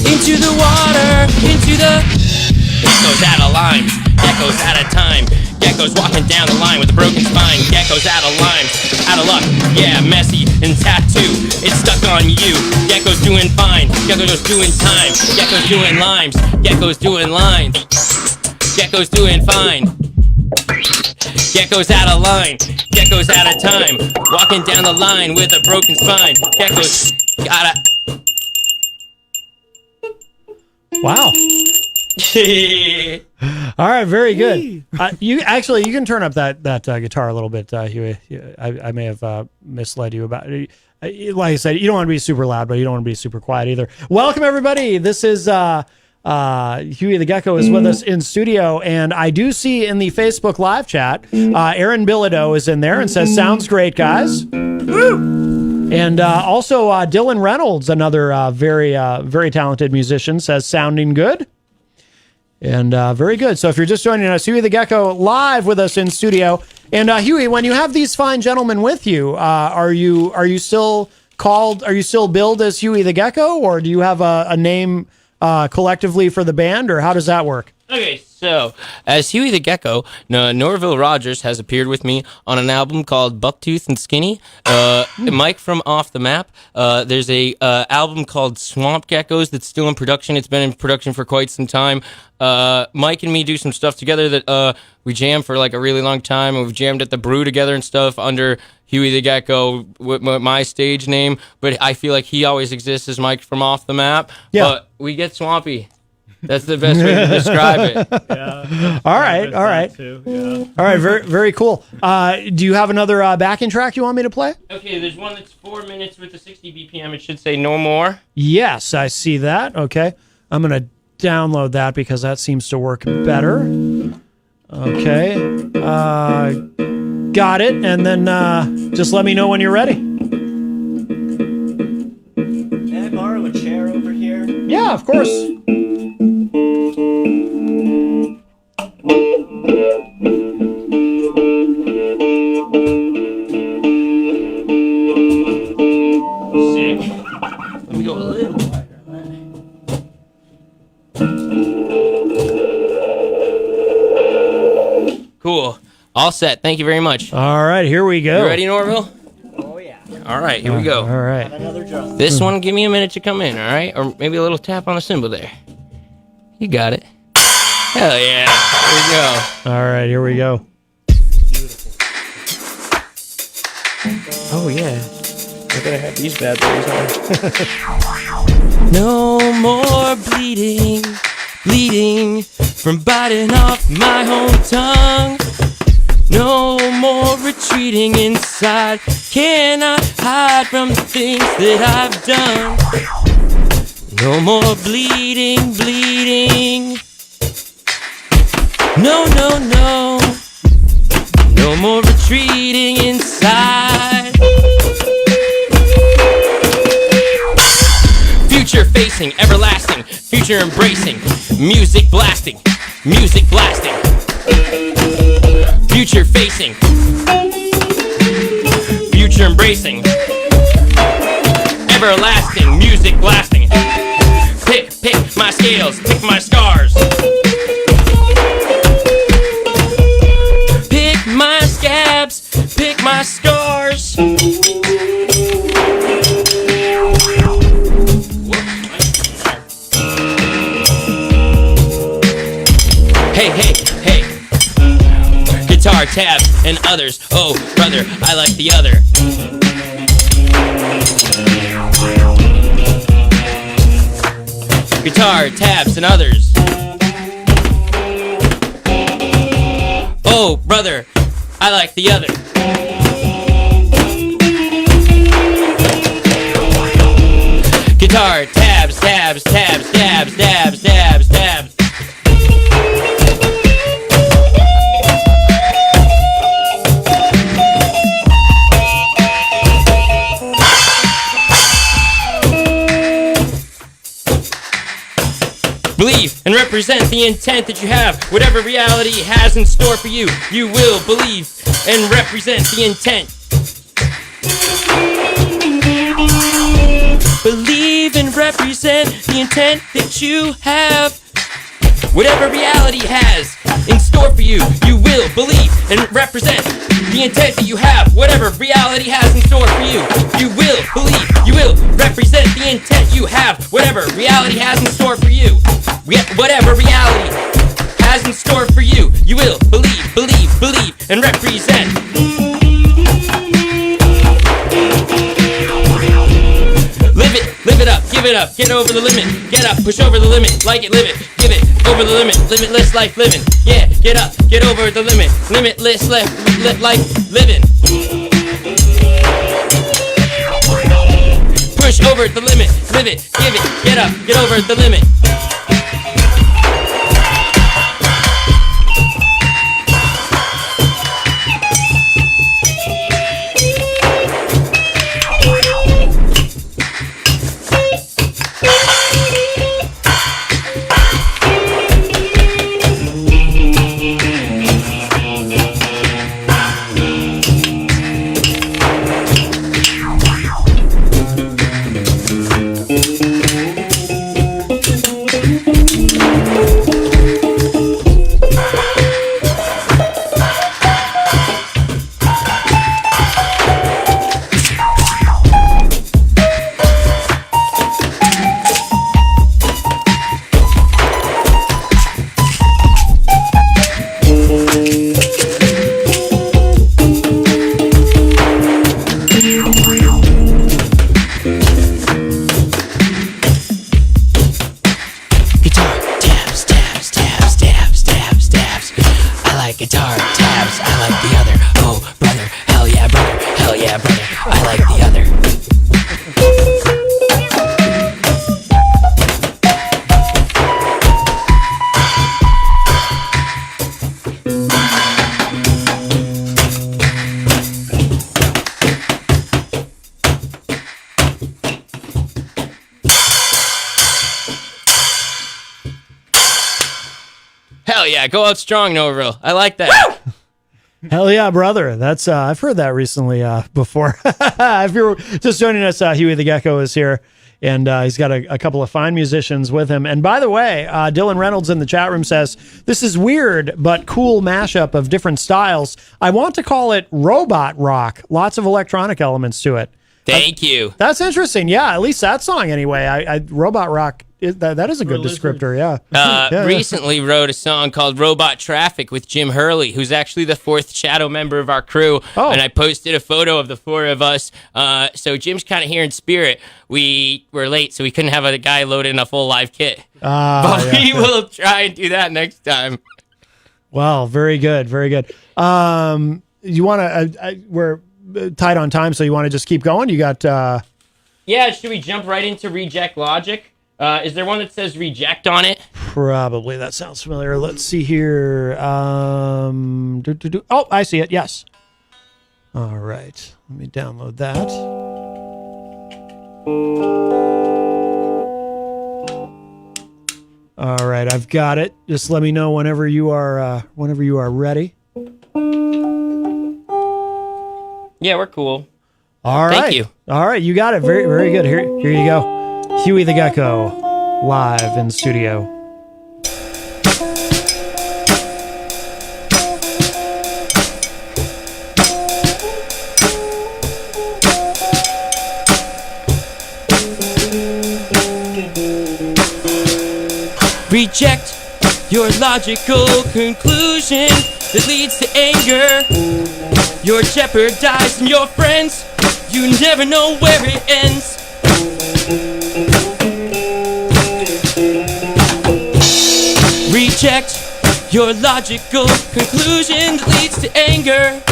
Into the water, into the... Gecko's out of lines, Gecko's out of time. Gecko's walking down the line with a broken spine. Gecko's out of lines, out of luck. Yeah, messy and tattoo. It's stuck on you. Gecko's doing fine. Gecko's doing time. Gecko's doing limes. Gecko's doing lines. Gecko's doing fine. Gecko's out of line. Gecko's out of time. Walking down the line with a broken spine. Gecko's gotta... Wow. All right, very good. You can turn up that guitar a little bit, Huey. I may have misled you about it. Like I said, you don't want to be super loud, but you don't want to be super quiet either. Welcome, everybody. This is Huey the Gecko is with us in studio, and I do see in the Facebook live chat, Aaron Bilodeau is in there and says, "Sounds great, guys." Woo! And also Dylan Reynolds, another very talented musician, says, "Sounding good." And very good. So if you're just joining us, Huey the Gecko live with us in studio. And Huey, when you have these fine gentlemen with you, are you still billed as Huey the Gecko, or do you have a name collectively for the band, or how does that work? Okay, so as Huey the Gecko, Norville Rogers has appeared with me on an album called Bucktooth and Skinny. Mike from Off the Map. There's a album called Swamp Geckos that's still in production. It's been in production for quite some time. Mike and me do some stuff together that we jam for like a really long time, and we've jammed at the Brew together and stuff under Huey the Gecko with my stage name. But I feel like he always exists as Mike from Off the Map. Yeah. But we get swampy. That's the best way to describe it. Yeah. All right. Too. Yeah. All right. Very, very cool. Do you have another backing track you want me to play? Okay, there's one that's 4 minutes with the 60 BPM. It should say "No More." Yes, I see that. Okay. I'm going to download that because that seems to work better. Okay. Got it. And then just let me know when you're ready. Can I borrow a chair over here? Yeah, of course. Let me go a little wider. Cool. All set. Thank you very much. All right, here we go. You ready, Norville? Oh, yeah. All right, here we go. All right. Another drum. This one, give me a minute to come in, all right? Or maybe a little tap on the cymbal there. You got it. Hell yeah. Here we go. All right, here we go. Oh, yeah. I gotta have these bad boys on. No more bleeding from biting off my own tongue. No more retreating inside. Cannot hide from the things that I've done. No more bleeding. No. No more retreating inside. Future facing, everlasting, future embracing, music blasting. Future facing, future embracing, everlasting, music blasting. Pick my scales, pick my scars. Pick my scabs, pick my scars. Hey. Guitar, tabs, and others. Oh, brother, I like the other. Guitar, tabs, and others. Oh, brother, I like the other. Guitar, tabs. and represent the intent that you have. Whatever reality has in store for you, you will believe and represent the intent. Believe and represent the intent that you have. Whatever reality has in store for you, you will believe and represent the intent that you have. Whatever reality has in store for you, you will believe, you will represent the intent you have. Whatever reality has in store for you, whatever reality has in store for you, you will believe, and represent. Live it up, give it up, get over the limit, get up, push over the limit, like it, live it, give it, over the limit, limitless life living, yeah, get up, get over the limit, limitless life living. Push over the limit, live it, give it, get up, get over the limit. Guitar tabs, I like the other. Oh, brother, hell yeah, brother, I like the other. Hell yeah, go out strong, Norville. I like that. Hell yeah, brother. That's I've heard that recently before. If you're just joining us, Huey the Gecko is here, and he's got a couple of fine musicians with him. And by the way, Dylan Reynolds in the chat room says, this is weird but cool mashup of different styles. I want to call it robot rock. Lots of electronic elements to it. Thank you. That's interesting. Yeah, at least that song anyway. I robot rock. That is a good descriptor, yeah. Recently wrote a song called Robot Traffic with Jim Hurley, who's actually the fourth shadow member of our crew. Oh. And I posted a photo of the four of us. So Jim's kind of here in spirit. We were late, so we couldn't have a guy load in a full live kit. But we will try and do that next time. Wow, very good, very good. You want to, we're tight on time, so you want to just keep going? You got... Yeah, should we jump right into Reject Logic? Is there one that says reject on it? Probably. That sounds familiar. Let's see here. Oh, I see it. Yes. All right. Let me download that. All right. I've got it. Just let me know whenever you are ready. Yeah, we're cool. All right. Thank you. All right. You got it. Very, very good. Here you go. Huey the Gecko, live in studio. Reject your logical conclusion that leads to anger. You're jeopardizing your friends. You never know where it ends. Reject your logical conclusion that leads to anger.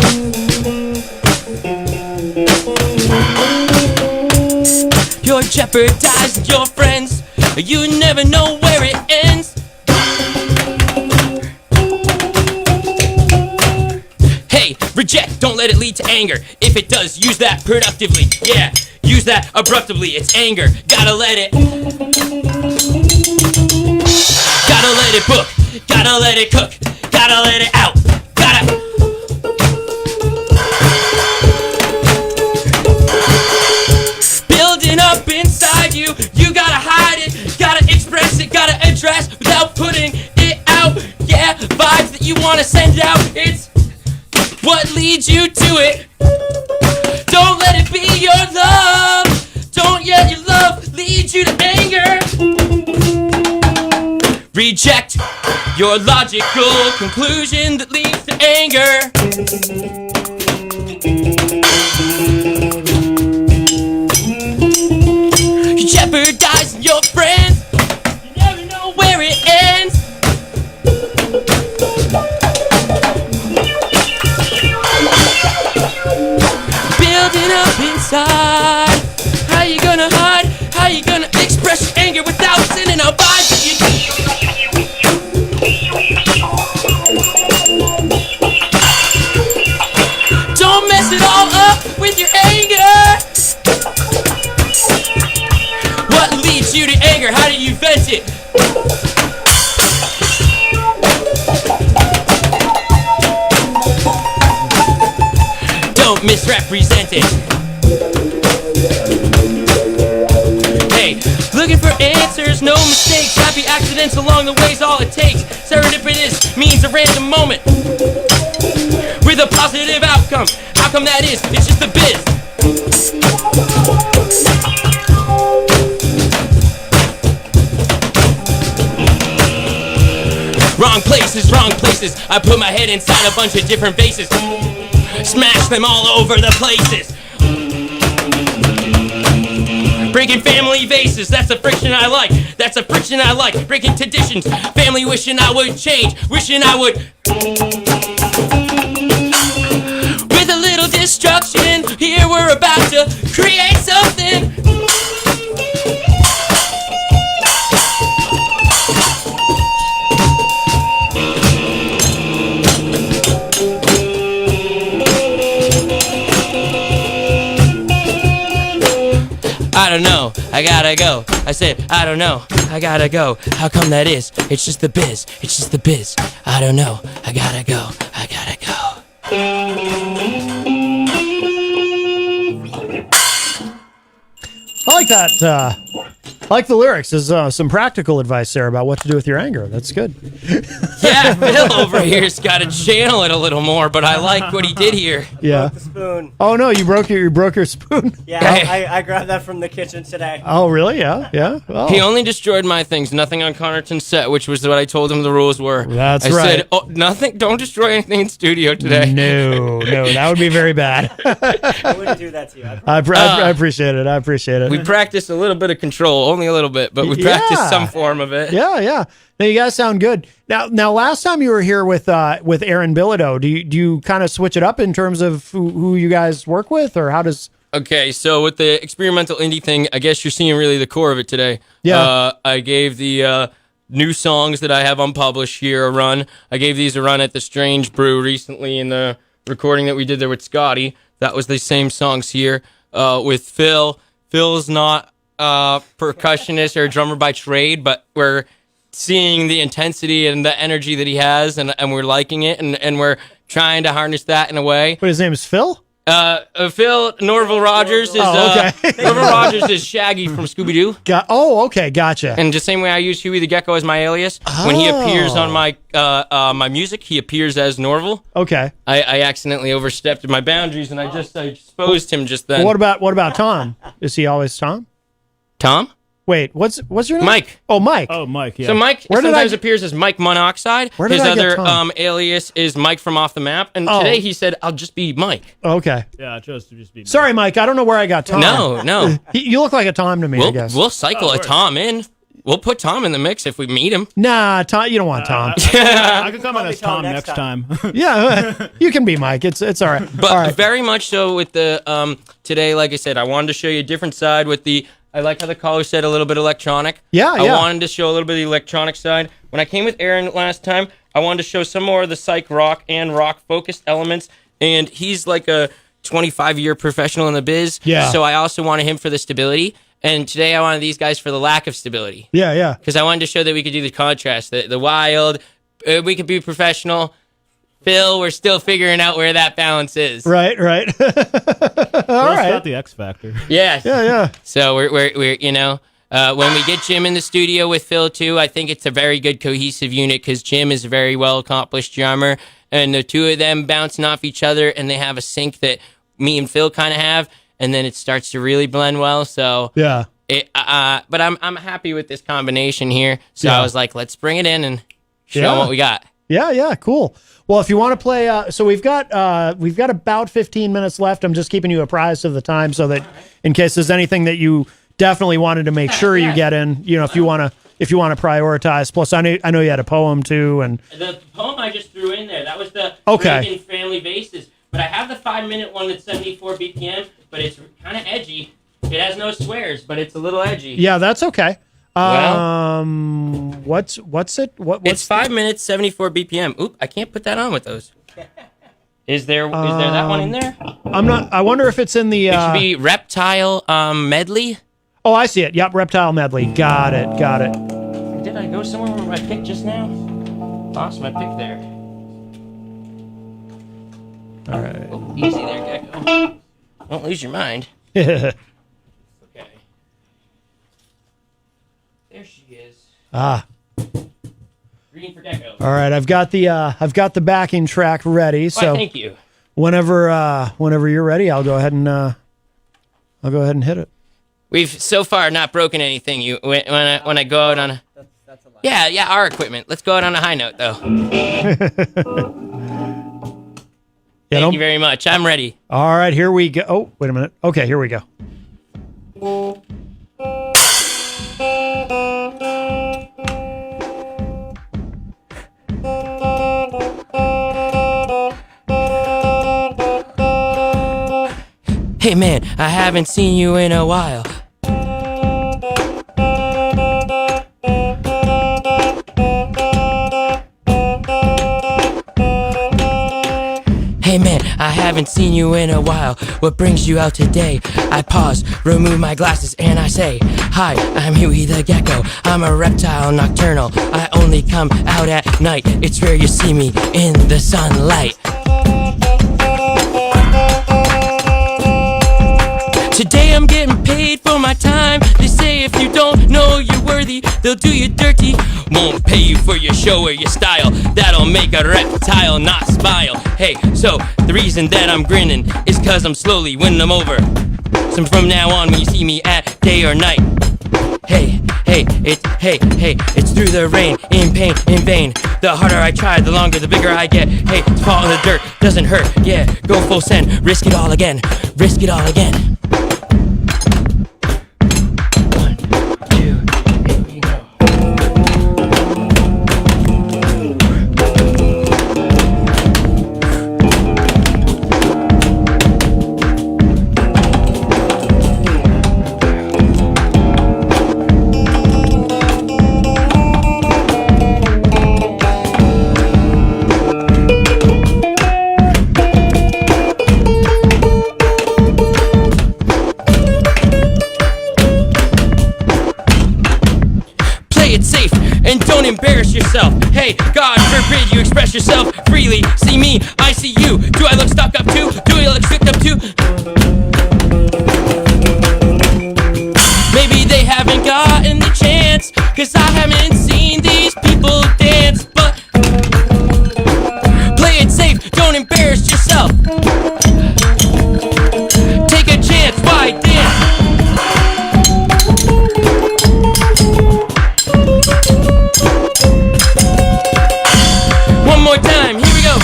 You're jeopardizing your friends. You never know where it ends. Hey, reject, don't let it lead to anger. If it does, use that productively. Yeah, use that abruptly. It's anger, gotta let it. Gotta let it book, gotta let it cook, gotta let it out, gotta. Building up inside you, you gotta hide it, gotta express it, gotta address without putting it out. Yeah, vibes that you wanna send out, it's what leads you to it. Don't let it be your love. Don't let your love lead you to anger. Reject your logical conclusion that leads to anger. You jeopardize your friends. You never know where it ends. Building up inside. How you gonna hide? How you gonna express your anger without sending out vibes that you don't mess it all up with your anger. What leads you to anger? How do you vent it? Don't misrepresent it. Hey, looking for answers, no mistakes. Happy accidents along the way's all it takes. Serendipitous means a random moment with a positive outcome. How come that is? It's just the biz. Wrong places. I put my head inside a bunch of different vases. Smash them all over the places. Breaking family vases, that's a friction I like. That's a friction I like. Breaking traditions, family wishing I would change, wishing I would. With a little destruction, here we're about to create something. I don't know, I gotta go. I said, I don't know, I gotta go. How come that is? It's just the biz, it's just the biz. I don't know, I gotta go, I gotta go. I like that. I like the lyrics. There's some practical advice there about what to do with your anger. That's good. Yeah, Phil over here's got to channel it a little more, but I like what he did here. Yeah. The spoon. Oh no, you broke your spoon. Yeah, I grabbed that from the kitchen today. Oh really? Yeah. Oh. He only destroyed my things, nothing on Connerton's set, which was what I told him the rules were. That's I right. said, oh, nothing. Don't destroy anything in studio today. No, that would be very bad. I wouldn't do that to you. I appreciate it. I appreciate it. We practiced a little bit of control, only a little bit, but we practiced some form of it. Yeah. Now you guys sound good. Now, last time you were here with Aaron Bilodeau, do you kind of switch it up in terms of who you guys work with, or how does? Okay, so with the experimental indie thing, I guess you're seeing really the core of it today. Yeah. I gave the new songs that I have unpublished here a run. I gave these a run at the Strange Brew recently in the recording that we did there with Scotty. That was the same songs here with Phil. Phil's not percussionist or drummer by trade, but we're seeing the intensity and the energy that he has, and we're liking it, and we're trying to harness that in a way. But his name is Phil? Phil Norville Rogers is Norville Rogers is Shaggy from Scooby-Doo. Okay, gotcha. And the same way I use Huey the Gecko as my alias, when he appears on my my music, he appears as Norville. Okay. I accidentally overstepped my boundaries, and I exposed him just then. What about Tom? Is he always Tom? Tom? Wait, what's your name? Mike. Oh, Mike. Oh, Mike. Yeah. So Mike sometimes appears as Mike Monoxide. Where did His I get other Tom? alias is Mike from Off the Map, and today he said, "I'll just be Mike." Okay. Yeah, I chose to just be. Sorry, Mike. I don't know where I got Tom. No. You look like a Tom to me. I guess We'll cycle a Tom in. We'll put Tom in the mix if we meet him. Nah, Tom. You don't want Tom. I can come in as Tom next time. Yeah, you can be Mike. It's all right. But all right. very much so with the today, like I said, I wanted to show you a different side with the. I like how the caller said a little bit electronic. Yeah. I wanted to show a little bit of the electronic side. When I came with Aaron last time, I wanted to show some more of the psych rock and rock focused elements. And he's like a 25-year professional in the biz. Yeah. So I also wanted him for the stability. And today I wanted these guys for the lack of stability. Yeah, yeah. Because I wanted to show that we could do the contrast, the wild, we could be professional. Phil, we're still figuring out where that balance is. Right. All right. Got the X Factor. Yeah. Yeah. So we're when we get Jim in the studio with Phil too, I think it's a very good cohesive unit because Jim is a very well accomplished drummer, and the two of them bouncing off each other, and they have a sync that me and Phil kind of have, and then it starts to really blend well. So yeah. But I'm happy with this combination here. So I was like, let's bring it in and show them what we got. Yeah, cool. Well, if you want to play, so we've got about 15 minutes left. I'm just keeping you apprised of the time so that in case there's anything that you definitely wanted to make sure you get in, if you want to prioritize. Plus, I know you had a poem too, and the poem I just threw in there, that was the Okay. Reagan family bases. But I have the 5-minute one that's 74 BPM, but it's kind of edgy. It has no swears, but it's a little edgy. yeah, that's okay. Well- What's it? What's It's 5 minutes, 74 BPM. Oop, I can't put that on with those. Is there that one in there? I'm not. I wonder if it's in the. It should be Reptile Medley. Oh, I see it. Yep, Reptile Medley. Got it. Did I go somewhere where I picked just now? Lost my pick there. All right. Oh, easy there, Gecko. Don't lose your mind. Yeah. Okay. There she is. Green for Gecko. All right. I've got the backing track ready. So thank you. Whenever you're ready, I'll go ahead and hit it. We've so far not broken anything. When I go out on a yeah our equipment. Let's go out on a high note though. Thank you very much. I'm ready. All right, here we go. Oh, wait a minute. Okay, here we go. Hey man, I haven't seen you in a while. Hey man, I haven't seen you in a while. What brings you out today? I pause, remove my glasses, and I say, hi, I'm Huey the Gecko. I'm a reptile nocturnal. I only come out at night. It's rare you see me in the sunlight. Today I'm getting paid for my time. They say if you don't know you're worthy, they'll do you dirty. Won't pay you for your show or your style. That'll make a reptile not smile. Hey, so the reason that I'm grinning is cause I'm slowly winning them over. So from now on when you see me at day or night, hey, it's through the rain, in pain, in vain. The harder I try, the longer, the bigger I get. Hey, to fall in the dirt doesn't hurt. Yeah, go full send, risk it all again, risk it all again. Embarrass yourself. Hey, God forbid you express yourself freely. See me, I see you. Do I look stuck up too? Do I look strict up too? Maybe they haven't gotten the chance, cause I haven't seen these people dance. But play it safe, don't embarrass yourself. Take a chance, why dance? One more time, here we go,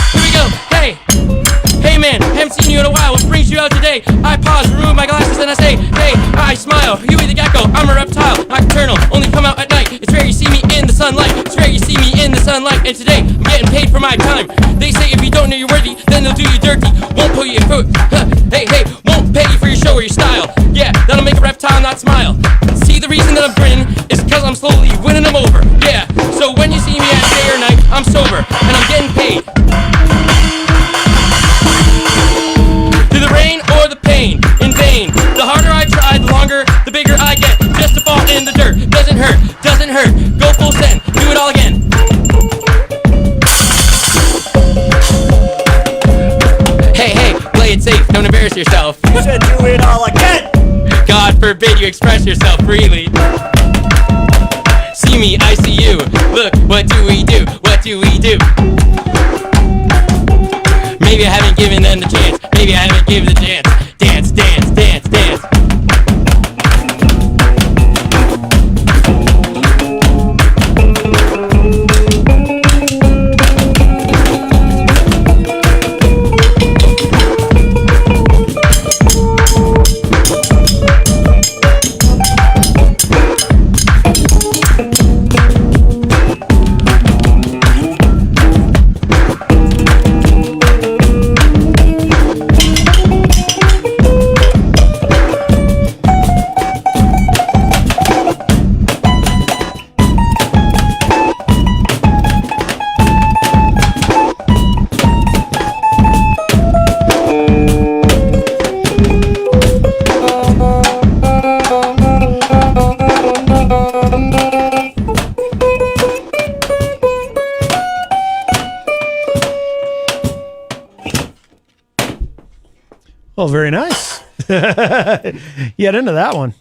hey man, haven't seen you in a while, what brings you out today? I pause, remove my glasses and I say, hey, I smile, Huey the Gecko, I'm a reptile, nocturnal, only come out at night. It's rare you see me in the sunlight, it's rare you see me in the sunlight. And today, I'm getting paid for my time. They say if you don't know you're worthy, then they'll do you dirty. Won't pull you foot, hey, won't pay you for your show or your style. Yeah, that'll make a reptile not smile. See, the reason that I'm grinning is cause I'm slowly winning them over. Yeah, so when you see me at day or night, I'm sober, and I'm getting paid. Through the rain or the pain, in vain. The harder I try, the longer, the bigger I get. in the dirt. Doesn't hurt, doesn't hurt. Go full send, do it all again. Hey, hey, play it safe, don't embarrass yourself. You should do it all again. God forbid you express yourself freely. See me, I see you. Look, what do we do? What do we do? Maybe I haven't given them the chance. Maybe I haven't given the chance. Dance, dance, dance, dance. Well, very nice. You get into that one.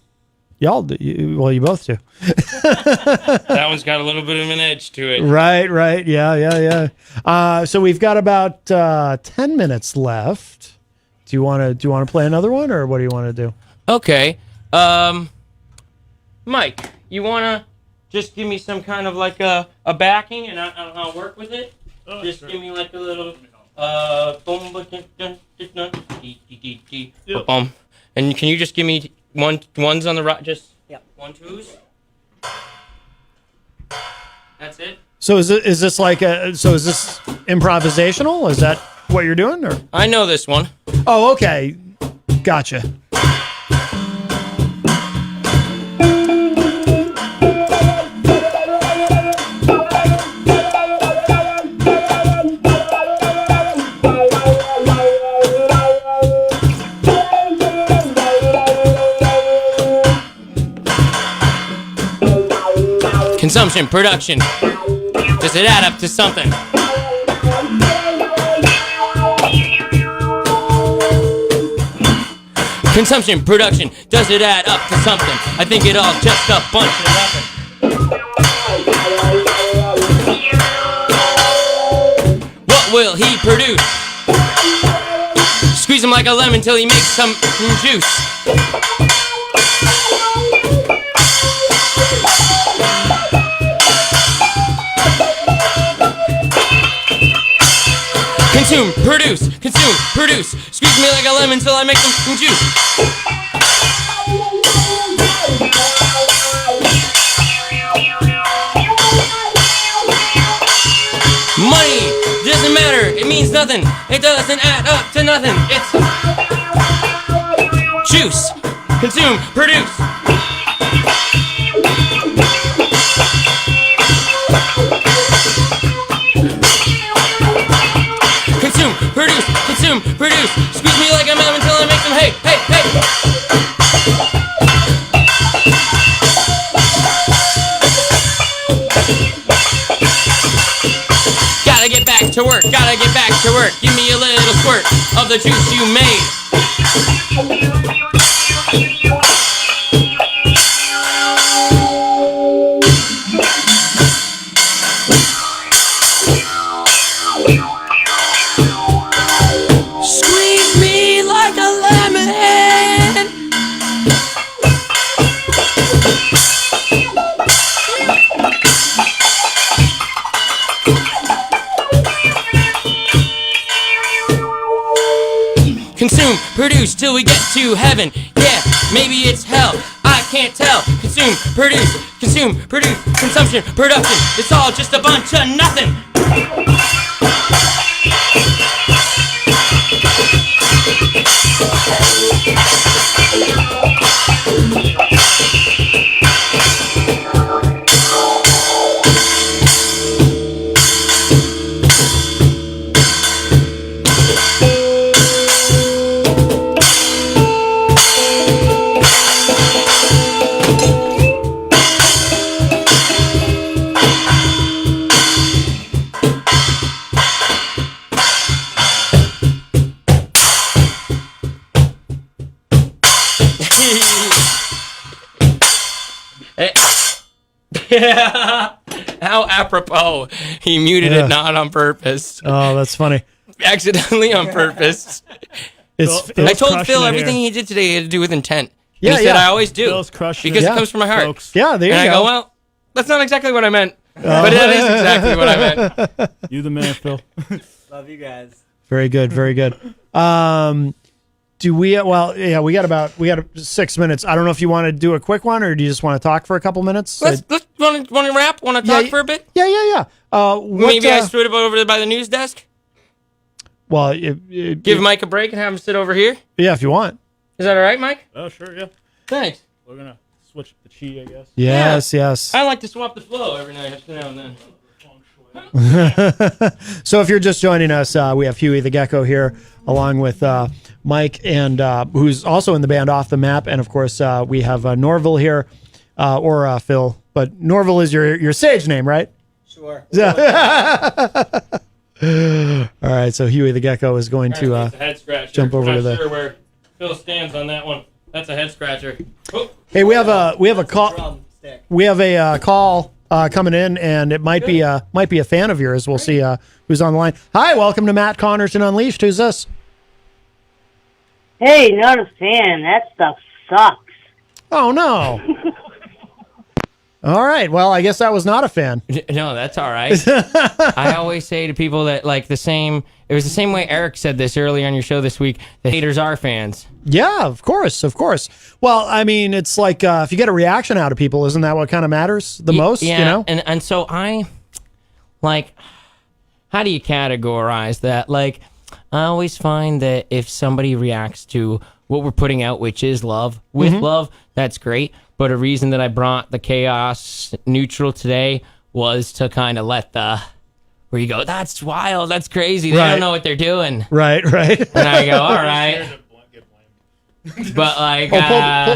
Y'all do. You both do. That one's got a little bit of an edge to it. Right. Yeah. So we've got about 10 minutes left. Do you want to play another one, or what do you want to do? Okay. Mike, you want to just give me some kind of like a backing, and I'll work with it? Just give me like a little... And can you just give me ones on the right? Just 1, 2s. That's it. So is this like is this improvisational? Is that what you're doing, or? I know this one. Oh, okay. Gotcha. Consumption, production. Does it add up to something? Consumption, production. Does it add up to something? I think it all just a bunch of nothing. What will he produce? Squeeze him like a lemon till he makes some juice. Consume, produce, squeeze me like a lemon till I make some juice. Money doesn't matter, it means nothing. It doesn't add up to nothing. It's juice, consume, produce. Consume, produce, squeeze me like a lemon until I make some hey, hey, hey. Gotta get back to work, give me a little squirt of the juice you made. Consume, produce till we get to heaven. Yeah, maybe it's hell. I can't tell. Consume, produce, consumption, production. It's all just a bunch of nothing. Yeah. How apropos. He muted Yeah. it not on purpose. Oh, that's funny. Accidentally on purpose. I told Phil everything he did today had to do with intent. Yeah, and he said, yeah. I always do. Phil's crushing because it. it comes from my heart. Folks. Yeah, there you and go. I go, well, that's not exactly what I meant. But that is exactly what I meant. You the man, Phil. Love you guys. Very good, very good. Do we? Well, yeah, we got 6 minutes. I don't know if you want to do a quick one or do you just want to talk for a couple minutes? Let's want to wrap? Want to talk for a bit? Yeah. Maybe I stood over by the news desk. Well, Give Mike a break and have him sit over here. Yeah, if you want. Is that all right, Mike? Oh, sure, yeah. Thanks. We're going to switch the chi, I guess. Yes. I like to swap the flow every now and then. So if you're just joining us, we have Huey the Gecko here, along with Mike, and who's also in the band Off the Map, and of course we have Norville here, or Phil, but Norville is your stage name, right? Sure. All right, so Huey the Gecko is going to That's a head scratcher. jump over to Not the. sure where Phil stands on that one. That's a head scratcher. Oh. Hey, we have a call. We have a call coming in, and it might be a fan of yours. We'll see who's on the line. Hi, welcome to Matt Connerton Unleashed. Who's this? Hey, not a fan. That stuff sucks. Oh no. All right. Well, I guess that was not a fan. No, that's all right. I always say to people that it was the same way Eric said this earlier on your show this week, the haters are fans. Yeah, of course. Well, I mean, it's like if you get a reaction out of people, isn't that what kind of matters the most? Yeah, you know? and so I, how do you categorize that? Like, I always find that if somebody reacts to what we're putting out, which is love, with love, that's great. But a reason that I brought the chaos neutral today was to kind of let where you go, that's wild, that's crazy, they don't know what they're doing. Right. And I go, all right. But like,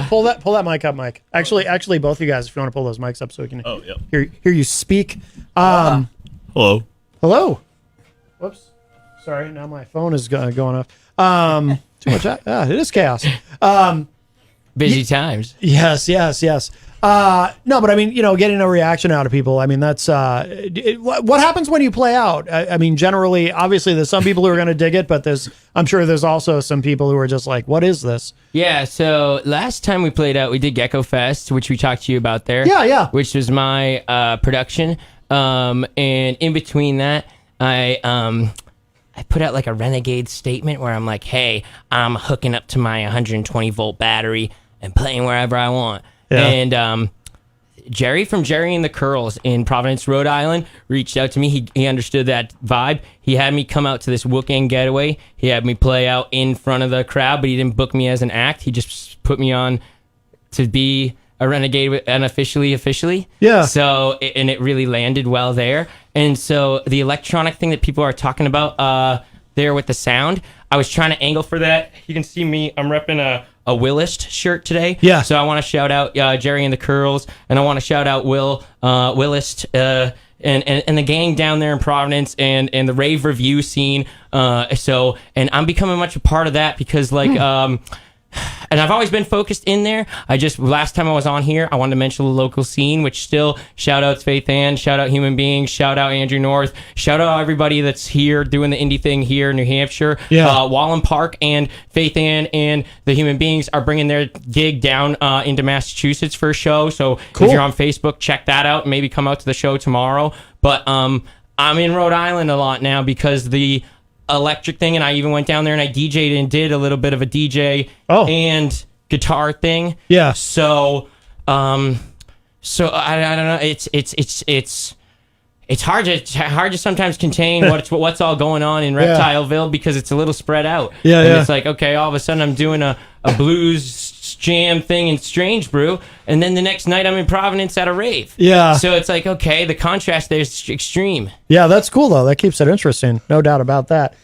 pull that mic up, Mike. Actually, both of you guys, if you want to pull those mics up so we can hear you speak. Hello. Whoops. Sorry, now my phone is going off. Too much. It is chaos. Busy times. Yes. No, but I mean, getting a reaction out of people. I mean, that's what happens when you play out. I mean, generally, obviously, there's some people who are going to dig it, but I'm sure there's also some people who are just like, "What is this?" Yeah. So last time we played out, we did Gecko Fest, which we talked to you about there. Yeah. Which was my production. And in between that, I put out like a renegade statement where I'm like, hey, I'm hooking up to my 120 volt battery and playing wherever I want. Yeah. And Jerry from Jerry and the Curls in Providence, Rhode Island, reached out to me. He understood that vibe. He had me come out to this Wookang getaway. He had me play out in front of the crowd, but he didn't book me as an act. He just put me on to be a renegade unofficially. Yeah. So, and it really landed well there. And so the electronic thing that people are talking about there with the sound, I was trying to angle for that. You can see me, I'm repping a Willist shirt today. Yeah. So I want to shout out Jerry and the Curls, and I want to shout out Willist, and the gang down there in Providence and the rave review scene. And I'm becoming much a part of that because and I've always been focused in there. Last time I was on here, I wanted to mention the local scene, which still, shout out Faith Ann, shout out Human Beings, shout out Andrew North, shout out everybody that's here doing the indie thing here in New Hampshire. Yeah. Wallen Park and Faith Ann and the Human Beings are bringing their gig down into Massachusetts for a show. So Cool. If you're on Facebook, check that out. Maybe come out to the show tomorrow. But I'm in Rhode Island a lot now because the electric thing, and I even went down there and I DJ'd and did a little bit of a DJ and guitar thing. Yeah. So I don't know. It's hard to sometimes contain what's all going on in Reptileville because it's a little spread out. Yeah. And it's like, okay, all of a sudden I'm doing a blues jam thing in Strange Brew, and then the next night I'm in Providence at a rave. Yeah. So it's like, okay, the contrast there is extreme. Yeah, that's cool though. That keeps it interesting. No doubt about that.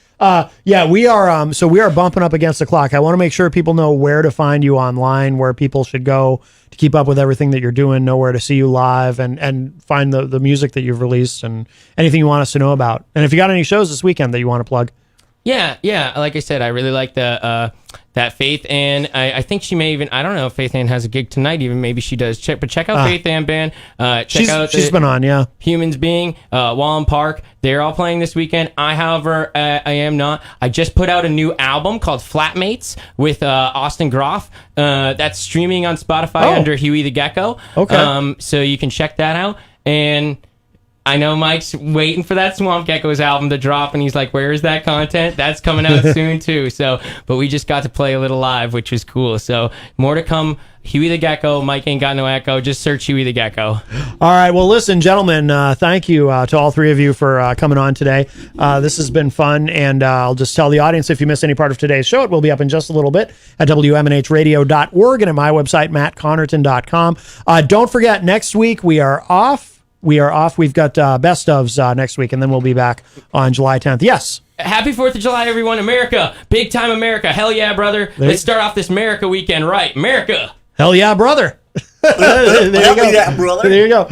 We are we are bumping up against the clock. I want to make sure people know where to find you online, where people should go to keep up with everything that you're doing, know where to see you live, and find the music that you've released and anything you want us to know about. And if you got any shows this weekend that you want to plug. Yeah. Like I said, I really like the that Faith Ann. I think she may even. I don't know if Faith Ann has a gig tonight. Even maybe she does. Check out Faith Ann band. She's been on. Yeah. Humans Being, Wallen Park. They're all playing this weekend. I, however, I am not. I just put out a new album called Flatmates with Austin Groff. That's streaming on Spotify under Huey the Gecko. Okay. So you can check that out. And I know Mike's waiting for that Swamp Geckos album to drop, and he's like, "Where is that content?" That's coming out soon too. So, but we just got to play a little live, which was cool. So, more to come. Huey the Gecko. Mike ain't got no echo. Just search Huey the Gecko. All right. Well, listen, gentlemen. Thank you to all three of you for coming on today. This has been fun, and I'll just tell the audience if you missed any part of today's show, it will be up in just a little bit at WMNHradio.org and at my website, mattconnerton.com. Don't forget, next week we are off. We've got best ofs next week, and then we'll be back on July 10th. Yes. Happy 4th of July, everyone. America. Big time America. Hell yeah, brother. Let's start off this America weekend right. America. Hell yeah, brother. There you go.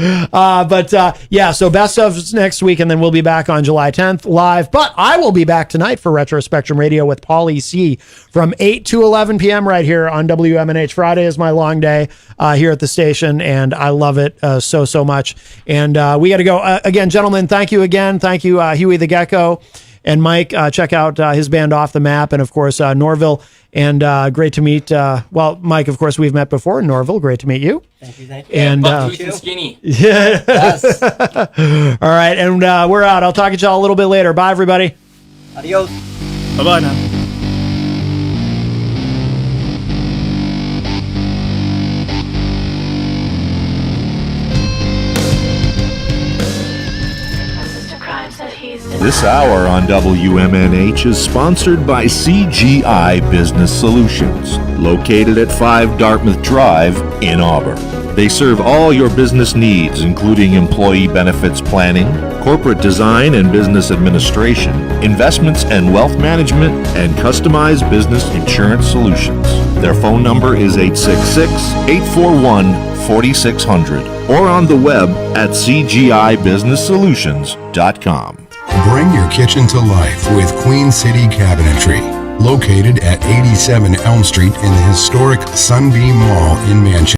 So best of next week, and then we'll be back on July 10th live. But I will be back tonight for Retro Spectrum Radio with Paulie C from 8 to 11 p.m. right here on WMNH. Friday is my long day here at the station, and I love it so much. And we got to go. Again, gentlemen, thank you again. Thank you, Huey the Gecko. And Mike, check out his band Off the Map, and of course Norville. And great to meet. Mike, of course, we've met before. Norville, great to meet you. Thank you. And Bucktooth and Skinny. Yeah. Yes. All right, and we're out. I'll talk to y'all a little bit later. Bye, everybody. Adios. Bye now. This hour on WMNH is sponsored by CGI Business Solutions, located at 5 Dartmouth Drive in Auburn. They serve all your business needs, including employee benefits planning, corporate design and business administration, investments and wealth management, and customized business insurance solutions. Their phone number is 866-841-4600 or on the web at cgibusinesssolutions.com. Bring your kitchen to life with Queen City Cabinetry, located at 87 Elm Street in the historic Sunbeam Mall in Manchester.